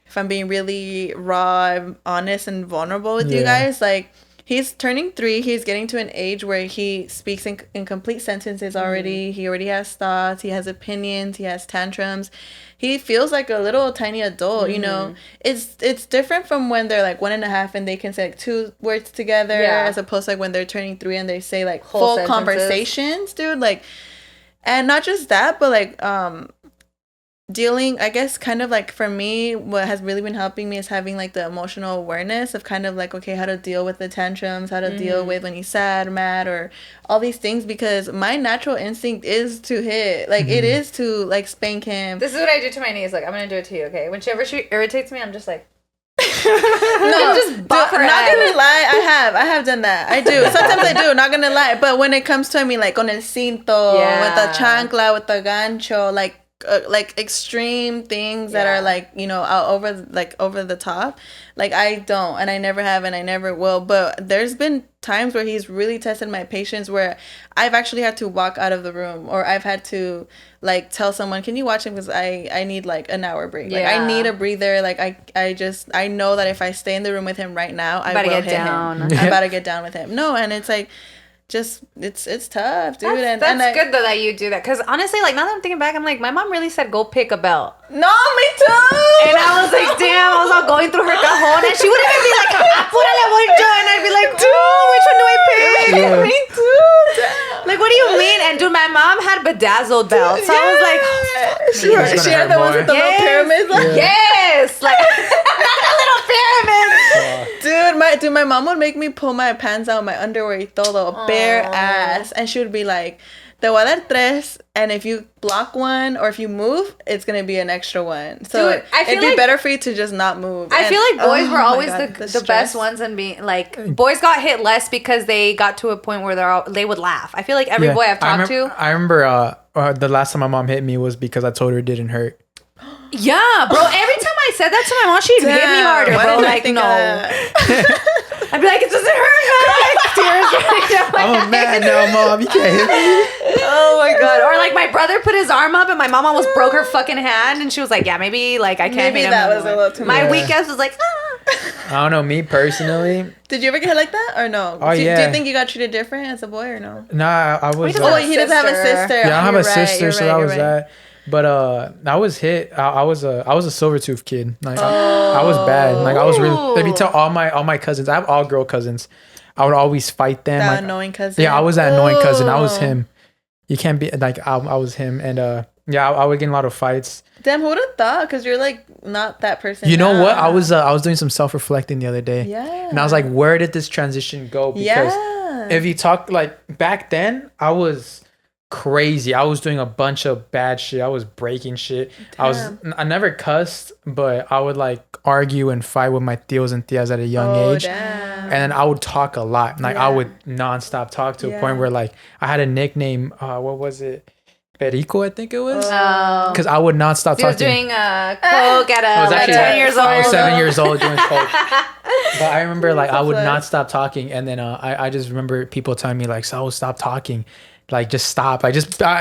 if I'm being really raw, honest and vulnerable with you Yeah. guys, like he's turning 3. He's getting to an age where he speaks in complete sentences already. He already has thoughts. He has opinions. He has tantrums. He feels like a little tiny adult, you know. It's different from when they're like 1.5 and they can say like 2 words together, Yeah. as opposed to like when they're turning 3 and they say like Whole full sentences. conversations, dude. Like, and not just that, but like dealing, I guess, kind of like for me, what has really been helping me is having like the emotional awareness of kind of like, okay, how to deal with the tantrums, how to deal with when he's sad, mad, or all these things, because my natural instinct is to hit, like it is to like spank him. This is what I do to my niece. Like, I'm gonna do it to you, okay? Whenever she irritates me, I'm just like, no, just bop her. I'm not head. gonna lie, I have done that. I do. Sometimes I do, not gonna lie. But when it comes to, I mean, like con el cinto, with the chancla, with the gancho, like extreme things that are like, you know, out over the top, like I don't, and I never have, and I never will. But there's been times where he's really tested my patience, where I've actually had to walk out of the room, or I've had to like tell someone, can you watch him, because I need like an hour break. Like I need a breather. Like I know that if I stay in the room with him right now, I will hit him. I'm about to get down with him. No, and it's like, just it's tough, dude. That's good though that you do that, because honestly, like now that I'm thinking back, I'm like, my mom really said go pick a belt. No, me too. And I was like, damn, I was all going through her cajon, and she wouldn't even be like, apúrale mucho, and I'd be like, dude, which one do I pick? Yeah. Me too. Damn. Like, what do you mean? And dude, my mom had bedazzled belts, so I was like, she had the ones with the little pyramids. Like, yes, like not the little pyramids. Dude, my mom would make me pull my pants out, my underwear y todo, bare ass, and she would be like, te voy a dar tres, and if you block one or if you move, it's gonna be an extra one. So dude, it'd be better for you to just not move. I feel like boys were always the best ones, and being like, boys got hit less because they got to a point where they would laugh. I feel like every boy I've talked to. I remember the last time my mom hit me was because I told her it didn't hurt. Yeah, bro. Every time I said that to my mom, she'd hit me harder, bro. Like, no. I'd be like, it doesn't hurt, man. Like, tears running down my man, no, mom, you can't hit me. Oh my god. Or like my brother put his arm up and my mom almost broke her fucking hand, and she was like, yeah, maybe like I can't hit him. That was a little too much. My weak ass was like, ah. I don't know, me personally. Did you ever get hit like that or no? Oh, do yeah. Do you think you got treated different as a boy or no? Nah, I was. He doesn't have a sister. Yeah, I don't have a sister, so that was that. But I was hit. I was a silver tooth kid. Like I was bad. Like I was really. If you tell all my cousins, I have all girl cousins. I would always fight them. That like, annoying cousin. Yeah, I was that annoying cousin. I was him. You can't be like I was him, and yeah, I would get in a lot of fights. Damn, who would have thought? Because you're like not that person. You know what? I was doing some self-reflecting the other day. Yeah. And I was like, where did this transition go? Because if you talk like back then, I was crazy. I was doing a bunch of bad shit. I was breaking shit. Damn. I never cussed, but I would like argue and fight with my tios and tias at a young age. Damn. And then I would talk a lot. Like I would nonstop talk to a point where like I had a nickname. What was it? Perico, I think it was. Because I would not stop talking. He was doing coke at 10 years old. I was 7 years old doing coke. But I remember like I would not stop talking, and then I just remember people telling me like, "So stop talking." Like just stop. I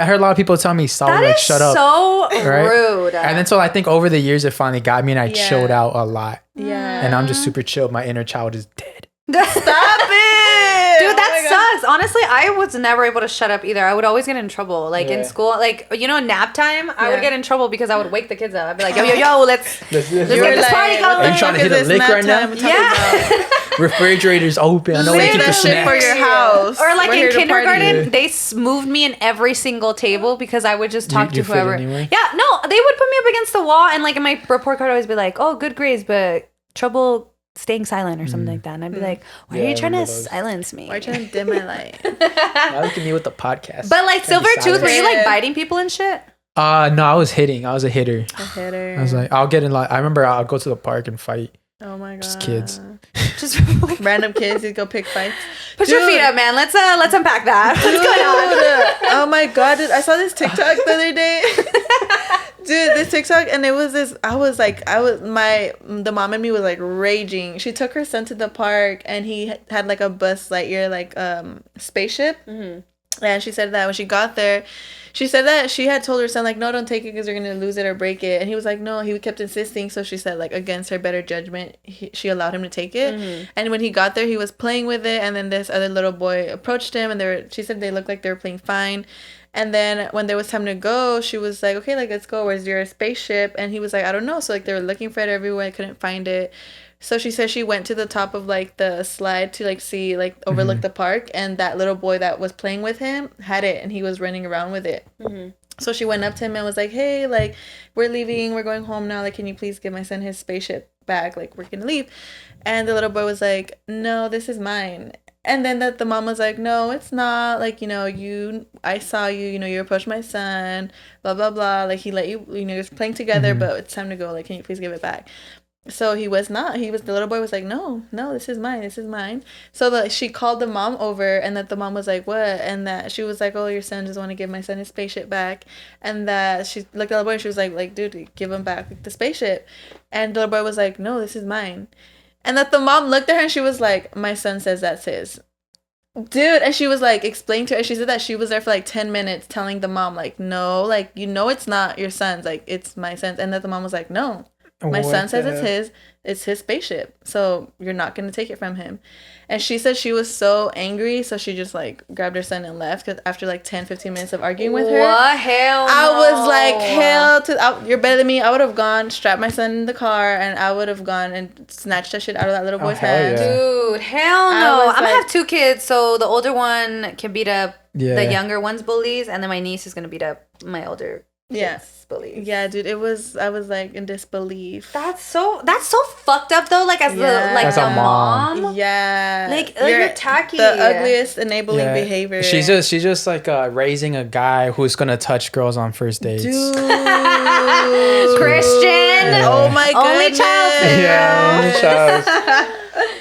heard a lot of people tell me stop. That like is shut up. So rude. And then so I think over the years it finally got me, and I chilled out a lot. Yeah. And I'm just super chilled. My inner child is dead. Stop it, dude. That sucks. Honestly, I was never able to shut up either. I would always get in trouble. Like in school, like nap time. I would get in trouble because I would wake the kids up. I'd be like, yo, let's get this party going. Are you trying to hit a lick right now? Yeah. Refrigerator's open. I know where to keep the snacks. For your house. Or like in kindergarten, they moved me in every single table because I would just talk to whoever. Anyway? Yeah, no, they would put me up against the wall, and like in my report card, I'd always be like, oh, good grades, but trouble staying silent or something like that. And I'd be like, why are you trying to silence me? Why are you trying to dim my light? Now look at me with the podcast. But like silver tooth, were you like biting people and shit? No, I was hitting. I was a hitter. I was like, I'll get in like, I remember I'll go to the park and fight. Oh my god. Just kids. Just random kids. You go pick fights. Put your feet up, man. Let's unpack that. What's going on? Oh my god, dude, I saw this TikTok the other day. Dude, this TikTok, and it was this. The mom and me was like raging. She took her son to the park, and he had like a Buzz Lightyear like spaceship. Mm-hmm. And she said that when she got there, she said that she had told her son like, no, don't take it because you're gonna lose it or break it. And he was like, no. He kept insisting. So she said like against her better judgment, she allowed him to take it. Mm-hmm. And when he got there, he was playing with it. And then this other little boy approached him, and she said they looked like they were playing fine. And then when there was time to go, she was like, okay, like let's go. Where's your spaceship? And he was like, I don't know. So like they were looking for it everywhere. I couldn't find it. So she said she went to the top of like the slide to like see like overlook the park, and that little boy that was playing with him had it, and he was running around with it. Mm-hmm. So she went up to him and was like, hey, like, we're leaving. We're going home now. Like, can you please give my son his spaceship back? Like, we're going to leave. And the little boy was like, no, this is mine. And then the mom was like, no, it's not. Like, I saw you, you approached my son, blah, blah, blah. Like, he let you, you're playing together, but it's time to go. Like, can you please give it back? So the little boy was like, no, this is mine. So she called the mom over, and that the mom was like, what? And that she was like, oh, your son just want to give my son his spaceship back. And that she looked at the little boy and she was like, dude, give him back the spaceship. And the little boy was like, no, this is mine. And that the mom looked at her and she was like, my son says that's his. Dude, and she was like, explain to her. She said that she was there for like 10 minutes telling the mom, like, no, like, it's not your son's, like, it's my son's. And that the mom was like, no. My son says it's his spaceship, so you're not going to take it from him. And she said she was so angry, so she just like grabbed her son and left, because after like 10-15 minutes of arguing with her, what? Hell no. I was like, you're better than me. I would have gone, strapped my son in the car, and I would have gone and snatched that shit out of that little boy's hands. Yeah. Dude, hell no. I'm gonna have 2 kids, so the older one can beat up the younger one's bullies, and then my niece is gonna beat up my older bullies. Yeah, dude, I was like in disbelief. That's so fucked up though, like as a mom. Yeah. Like you're tacky. The ugliest enabling behavior. She's just like raising a guy who's gonna touch girls on first dates. Dude. Christian. Yeah. Oh my god. Only child syndrome. Yeah, only child.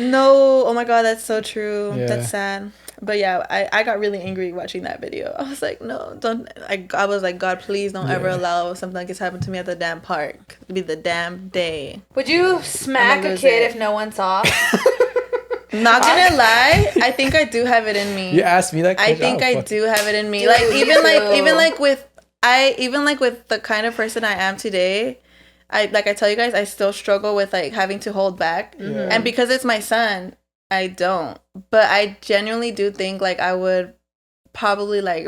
No, oh my god, that's so true. Yeah. That's sad. But yeah, I got really angry watching that video. I was like, no, don't. I was like, God, please don't ever allow something like this happen to me at the damn park. It'd be the damn day. Would you smack a kid if no one saw? Not gonna lie, I think I do have it in me. You asked me that question. I think I do have it in me. Dude, like even with the kind of person I am today, I tell you guys, I still struggle with like having to hold back. Mm-hmm. And because it's my son, I don't. But I genuinely do think like I would probably like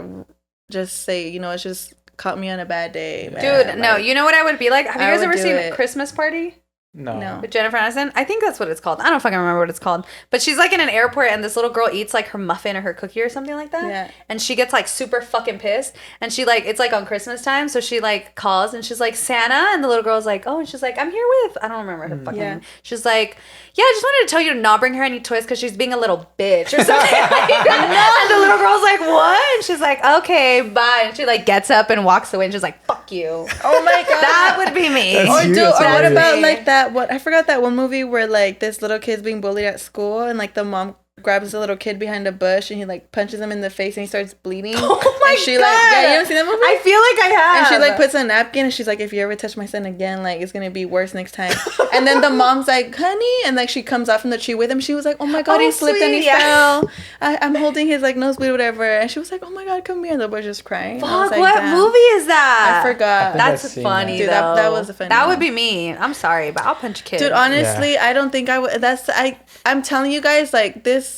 just say, it's just caught me on a bad day, man. Dude, no, you know what I would be like? Have you guys ever seen Christmas Party? No. With Jennifer Aniston? I think that's what it's called. I don't fucking remember what it's called. But she's like in an airport and this little girl eats like her muffin or her cookie or something like that. Yeah. And she gets like super fucking pissed. And she like, it's like on Christmas time. So she like calls and she's like, Santa? And the little girl's like, oh, and she's like, I'm here with, I don't remember her fucking name. She's like, yeah, I just wanted to tell you to not bring her any toys because she's being a little bitch or something like that. And the little girl's like, what? And she's like, okay, bye. And she like gets up and walks away and she's like, fuck you. Oh my god. That would be me. Or what about like that? I forgot that one movie where like this little kid's being bullied at school and like the mom grabs the little kid behind a bush and he like punches him in the face and he starts bleeding. Oh my god! You haven't seen that movie? I feel like I have. And she like puts a napkin and she's like, if you ever touch my son again, like it's gonna be worse next time. And then the mom's like, honey, and like she comes out from the tree with him. She was like, oh my god, he slipped and he fell. I'm holding his like nosebleed, whatever. And she was like, oh my god, come here. And the boy just crying. Fuck, what movie is that? I forgot. That's funny, dude. Though. That was a funny. That would be me. I'm sorry, but I'll punch a kid. Dude, honestly, I don't think I would. I'm telling you guys, like this.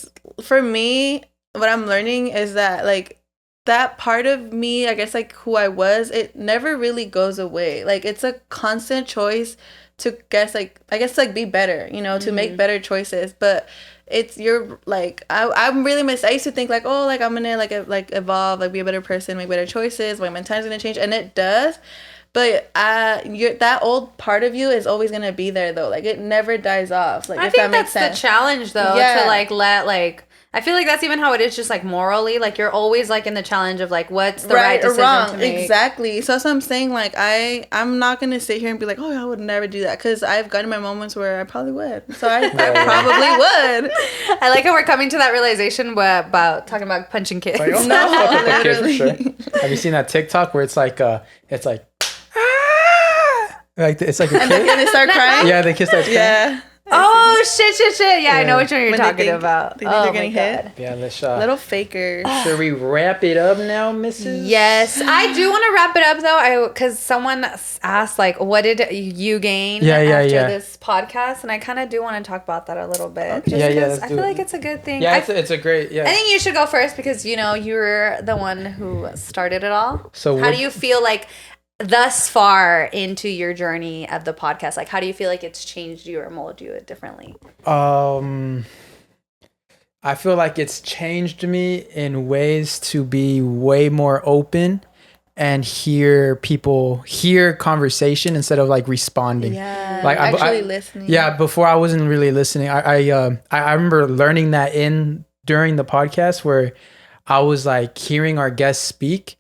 For me, what I'm learning is that like that part of me, I guess like who I was, it never really goes away. Like it's a constant choice to be better, to make better choices. But you're like I'm really I used to think like, oh, like I'm gonna like evolve, like be a better person, make better choices, my mentality's gonna change, and it does. But that old part of you is always gonna be there though. Like it never dies off. Like I think that's the challenge though. To like let like I feel like that's even how it is just like morally. Like you're always like in the challenge of like what's the right decision or wrong to make. Exactly. So that's what I'm saying. Like I'm not gonna sit here and be like, oh, I would never do that, because I've gotten my moments where I probably would. So I probably would. I like how we're coming to that realization about talking about punching kids. Like, oh, no, literally. Kids, sure. Have you seen that TikTok where it's like like it's like a kid and they start crying? Yeah, the kid starts crying. Yeah. Oh shit! Yeah, I know which one you're talking about. They think they're getting hit. Yeah, let's little fakers. Should we wrap it up now, Mrs.? Yes, I do want to wrap it up though. Because someone asked like, what did you gain after this podcast, and I kind of do want to talk about that a little bit. Okay. Just I feel like it's a good thing. Yeah, it's a great. Yeah. I think you should go first because you're the one who started it all. So how do you feel like thus far into your journey of the podcast? Like, how do you feel like it's changed you or molded you differently? I feel like it's changed me in ways to be way more open and hear conversation instead of like responding. Yeah, like actually listening. Yeah, before I wasn't really listening. I remember learning that during the podcast where I was like hearing our guests speak,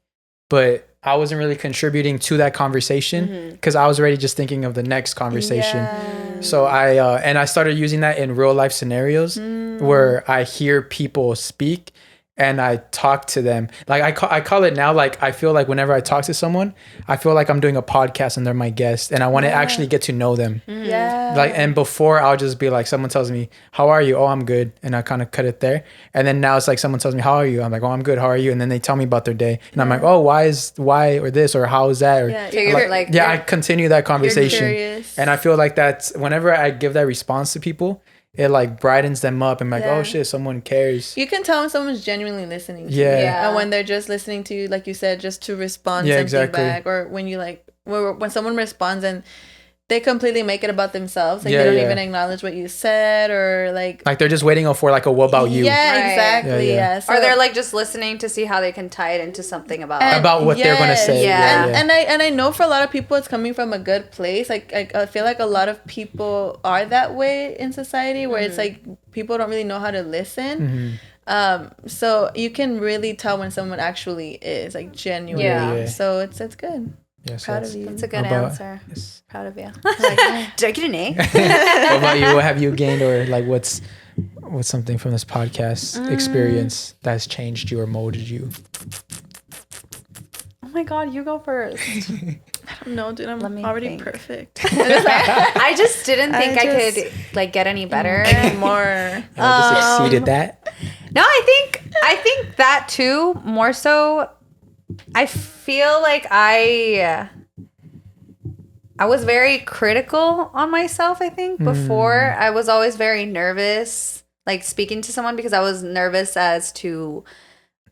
but I wasn't really contributing to that conversation because I was already just thinking of the next conversation. Yeah. So I started using that in real life scenarios where I hear people speak and I talk to them. Like I call it now, like I feel like whenever I talk to someone, I feel like I'm doing a podcast and they're my guest and I want to actually get to know them. Yeah. Like, and before I'll just be like, someone tells me, how are you? Oh, I'm good. And I kind of cut it there. And then now it's like someone tells me, how are you? I'm like, oh, I'm good. How are you? And then they tell me about their day. And I'm like, oh, why or this or how is that? Or I continue that conversation. And I feel like that's whenever I give that response to people, it like brightens them up and like, oh shit, someone cares. You can tell when someone's genuinely listening to you. And when they're just listening to you, like you said, just to respond something back. Or when you like when someone responds and they completely make it about themselves. Like they don't even acknowledge what you said or like they're just waiting for like a what about you. Yeah, exactly. Yeah. So, or they're like just listening to see how they can tie it into something about what they're gonna say. And I know for a lot of people it's coming from a good place. Like I feel like a lot of people are that way in society where it's like people don't really know how to listen. So you can really tell when someone actually is like genuine. So it's good. Yes, proud of you. That's a good answer. Yes. Proud of you. Did I get an A? What about you? What have you gained, or like what's something from this podcast experience that's changed you or molded you? Oh my God, you go first. I don't know, dude. I'm already perfect. I just didn't think I could like get any better anymore. I just exceeded that. No, I think that too. More so. I feel like I was very critical on myself, I think. Before, I was always very nervous, like speaking to someone because I was nervous as to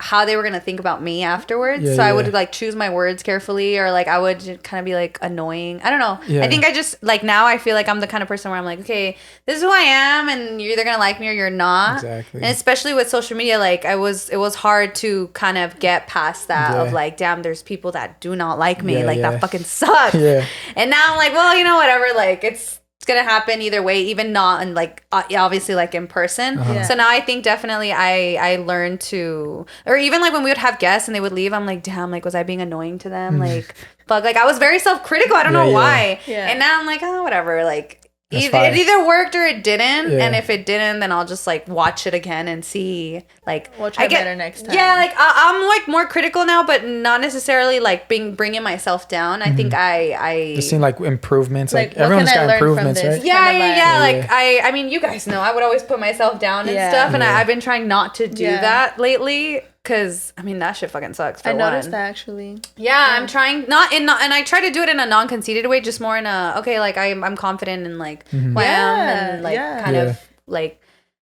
how they were going to think about me afterwards. I would like choose my words carefully, or like I would kind of be like annoying. I don't know. I think I just like now I feel like I'm the kind of person where I'm like, okay, this is who I am and you're either going to like me or you're not. Exactly. And especially with social media, like it was hard to kind of get past that of like, damn, there's people that do not like me. That fucking sucks. And now I'm like, well, you know, whatever. Like it's gonna happen either way, even not in like obviously like in person. So now I think definitely I learned to, or even like when we would have guests and they would leave, I'm like, damn, like was I being annoying to them? Like fuck, like I was very self-critical. I don't know why. And now I'm like, oh, whatever. Like it either worked or it didn't. And if it didn't, then I'll just like watch it again and see like we'll try better next time. Yeah, like I'm like more critical now, but not necessarily like bringing myself down. I think I just seeing like improvements. Like everyone's got improvements, right? Yeah. Like I mean, you guys know I would always put myself down and stuff, and I've been trying not to do that lately. Cause I mean that shit fucking sucks. I noticed that actually. Yeah, I'm trying and I try to do it in a non-conceited way, just more in a okay, like I'm confident in like who I am and like kind of like,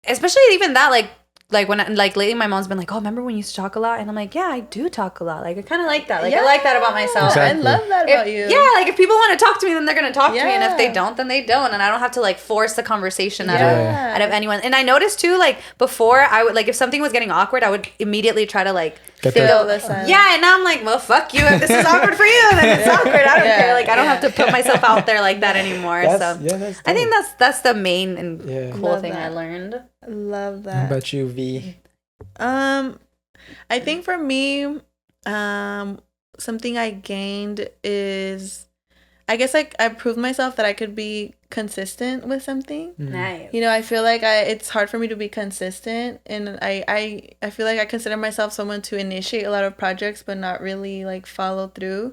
especially even that like when like lately my mom's been like, oh, remember when you used to talk a lot? And I'm like, yeah, I do talk a lot. Like I kind of like that. Like I like that about myself. Exactly. I love that about you. Yeah, like if people want to talk to me, then they're gonna talk to me, and if they don't, then they don't, and I don't have to like force the conversation out of anyone. And I noticed too, like before I would like if something was getting awkward, I would immediately try to like fill the silence. Yeah, and now I'm like, well, fuck you. If this is awkward for you, then it's awkward. I don't care. Like I don't have to put myself out there like that anymore. I think that's the main and cool thing I learned. Love that. How about you, V? I think for me, something I gained is, I guess like I proved myself that I could be consistent with something. Nice. You know, I feel like it's hard for me to be consistent, and I feel like I consider myself someone to initiate a lot of projects but not really like follow through.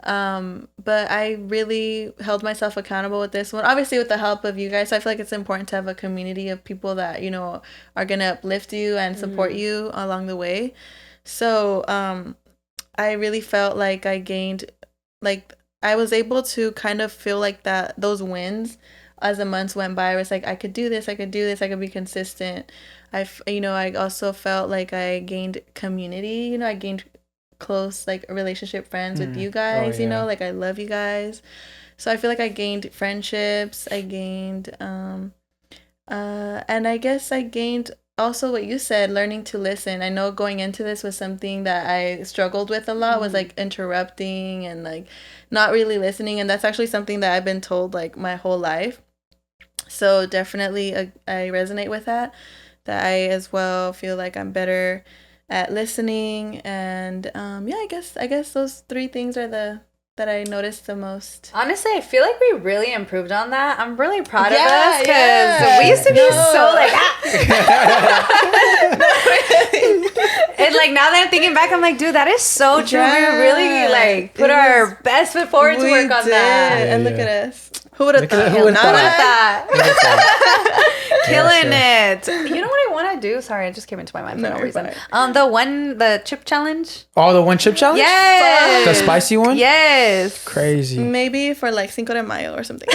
But I really held myself accountable with this one, obviously with the help of you guys. So I feel like it's important to have a community of people that, you know, are gonna uplift you and support you along the way. So I really felt like I gained, like I was able to kind of feel like that those wins as the months went by. I was like, I could do this, I could be consistent. I also felt like I gained community. You know, I gained close like relationship friends with you guys. You know, like I love you guys. So I feel like I gained friendships. I gained and I guess I gained also what you said, learning to listen. I know going into this was something that I struggled with a lot, was like interrupting and like not really listening. And that's actually something that I've been told like my whole life. So definitely I resonate with that I as well feel like I'm better at listening. And yeah, I guess those 3 things are that I noticed the most. Honestly, I feel like we really improved on that. I'm really proud of us because we used to be so like and like now that I'm thinking back, I'm like, dude, that is so true. We really like put our best foot forward to work on that. And look at us. Who would have thought? Who would have thought? Killing it. You know what I want to do? Sorry, it just came into my mind for no reason. The chip challenge. Oh, the 1 chip challenge? Yes. The spicy one? Yes. Crazy. Maybe for like Cinco de Mayo or something.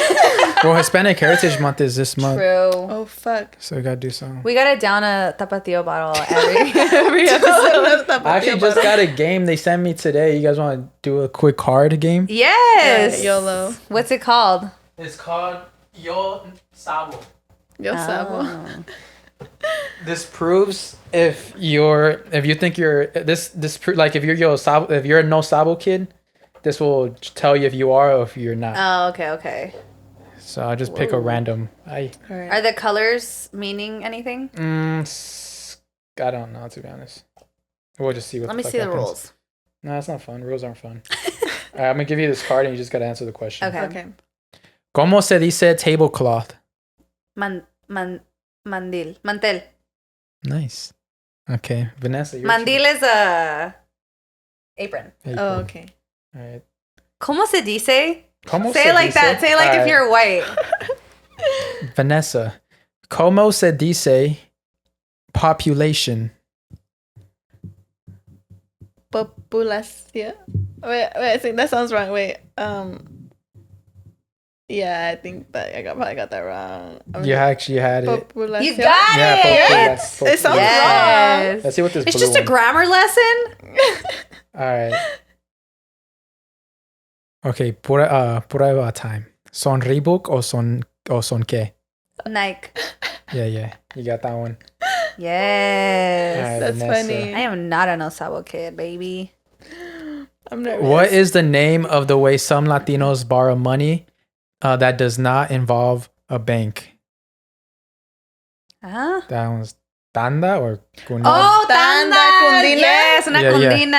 Well, Hispanic Heritage Month is this month. True. Oh, fuck. So we gotta do something. We gotta down a Tapatio bottle every episode. I actually just got a game they sent me today. You guys want to do a quick card game? Yes. YOLO. What's it called? It's called Yo Sabo. Yo Sabo. This proves if you think you're like if you're a no Sabo kid, this will tell you if you are or if you're not. Oh, okay. So I'll just pick a random. Are the colors meaning anything? I don't know, to be honest. We'll just see what. Let me see the rules. No, that's not fun. Rules aren't fun. All right, I'm gonna give you this card and you just gotta answer the question. Okay. ¿Cómo se dice tablecloth? Mandil. Mantel. Nice. Okay, Vanessa. Mandil is a apron. Oh, okay. All right. ¿Cómo se dice? ¿Cómo Say se it like dice? that. Say it like if you're white. Vanessa. ¿Cómo se dice population? Populación. Wait, I think that sounds wrong. Wait. Yeah, I think that I probably got that wrong. You actually had it. Populación. You got it. It sounds Yes. wrong. Let's see what this It's blue just a one. grammar lesson. All right. Okay, prueba time. ¿Son Reebok o son qué? Nike. Yeah. You got that one. Yes. All right, That's Vanessa. funny. I am not a no sabo kid, baby. I'm nervous. What is the name of the way some Latinos borrow money that does not involve a bank? Huh? That one's tanda or cundina? Oh, Tanda, tanda. cundina? Yes, una Yeah. cundina.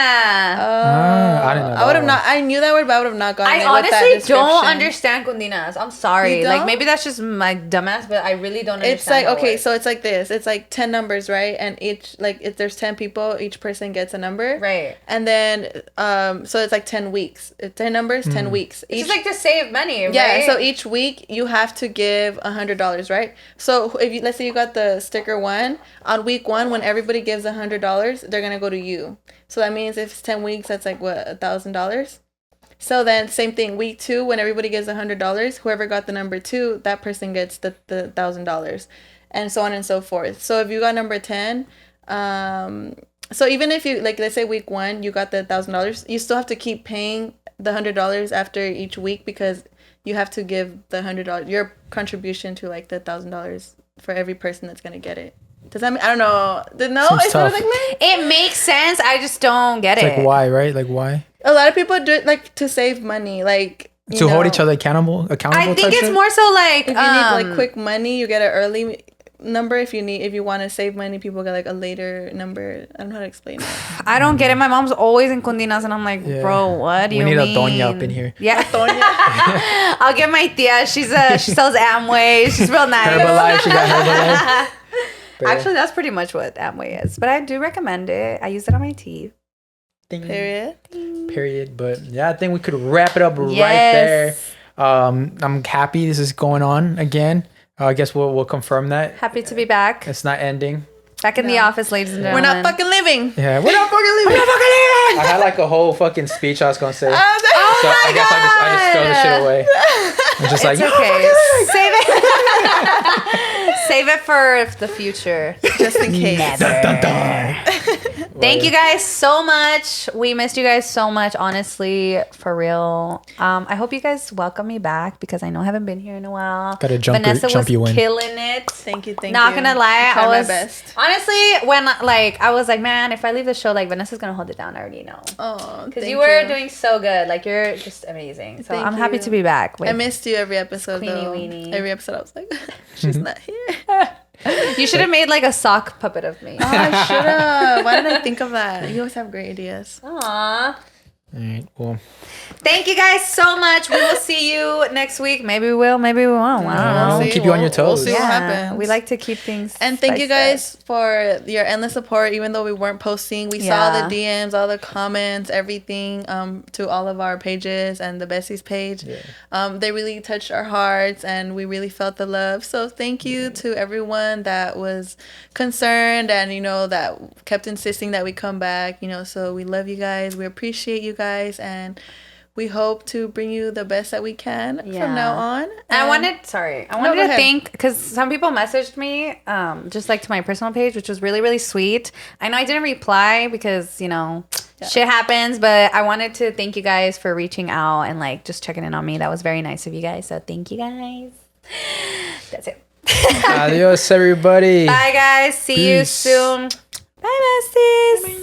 I didn't know I would have that not. I knew that word, but I would have not gotten I it with that honestly don't description. understand cundinas. I'm sorry. You Like don't? maybe that's just my dumbass, but I really don't understand. It's like, that okay, word. so it's like this. It's like 10 numbers, right? And each, like, if there's 10 people, each person gets a number. Right. And then, so it's like 10 weeks. 10 numbers, 10 weeks. It's just like to save money, right? Yeah, so each week you have to give $100, right? So if you, let's say you got the sticker 1, on week 1, when everybody gives $100, they're gonna go to you. So that means if it's 10 weeks, that's like what, $1,000? So then same thing, week 2, when everybody gives $100, whoever got the number 2, that person gets the $1,000, and so on and so forth. So if you got number 10, so even if you, like, let's say week 1 you got the $1,000, you still have to keep paying the $100 after each week, because you have to give the $100, your contribution to like the $1,000 for every person that's gonna get it. Does that mean, I don't know. No, Seems it's not tough. like that. it makes sense. I just don't get It's it. like why, right? Like why? A lot of people do it like to save money, like To hold each other accountable. I type think it's shit? more so like If you need like quick money, you get an early number. If you want to save money, people get like a later number. I don't know how to explain it. I don't get it. My mom's always in cundinas, and I'm like, Yeah. bro, what do We you need mean? a doña up in here. Yeah, I'll get my tia. She sells Amway. She's real nice. Herbalife, she got Herbalife. But Actually, that's pretty much what Amway is. But I do recommend it. I use it on my teeth. ding, Period. But yeah, I think we could wrap it up right there. Yes. I'm happy this is going on again. I guess we'll confirm that Happy to be back. it's not ending. Back in the office, ladies and We're gentlemen. not fucking living. Yeah, we're not fucking leaving. I had like a whole fucking speech I was gonna say. So I guess I just throw the shit away. I'm just like, It's okay. Save it. Save it for the future. Just in case. dun, dun, dun. Thank you guys so much. We missed you guys so much, honestly, for real. I hope you guys welcome me back because I know I haven't been here in a while. Gotta Vanessa was you in. killing it. Thank you. Not gonna lie, I was my best. honestly when I was like, man, if I leave the show, like Vanessa's gonna hold it down. I already know. Oh, because you were doing so good. Like you're just amazing. So I'm happy to be back. I missed you every episode. Queenie though. Weenie. Every episode, I was like, she's not here. You should have made like a sock puppet of me. Oh, I should have. Why didn't I think of that? You always have great ideas. Aww. All right. Well, thank you guys so much. We will see you next week. Maybe we will. Maybe we won't. I don't know. Keep you on your toes. We'll see what happens. We like to keep things. And thank you guys for your endless support. Even though we weren't posting, we saw the DMs, all the comments, everything to all of our pages and the Besties page. Yeah. They really touched our hearts, and we really felt the love. So thank you to everyone that was concerned and that kept insisting that we come back. So we love you guys. We appreciate you guys, and we hope to bring you the best that we can from now on. And I wanted to thank, because some people messaged me just like to my personal page, which was really, really sweet. I know I didn't reply because shit happens, but I wanted to thank you guys for reaching out and like just checking in on me. That was very nice of you guys, so thank you guys. That's it. Adios, everybody. Bye guys, see you soon. Bye besties.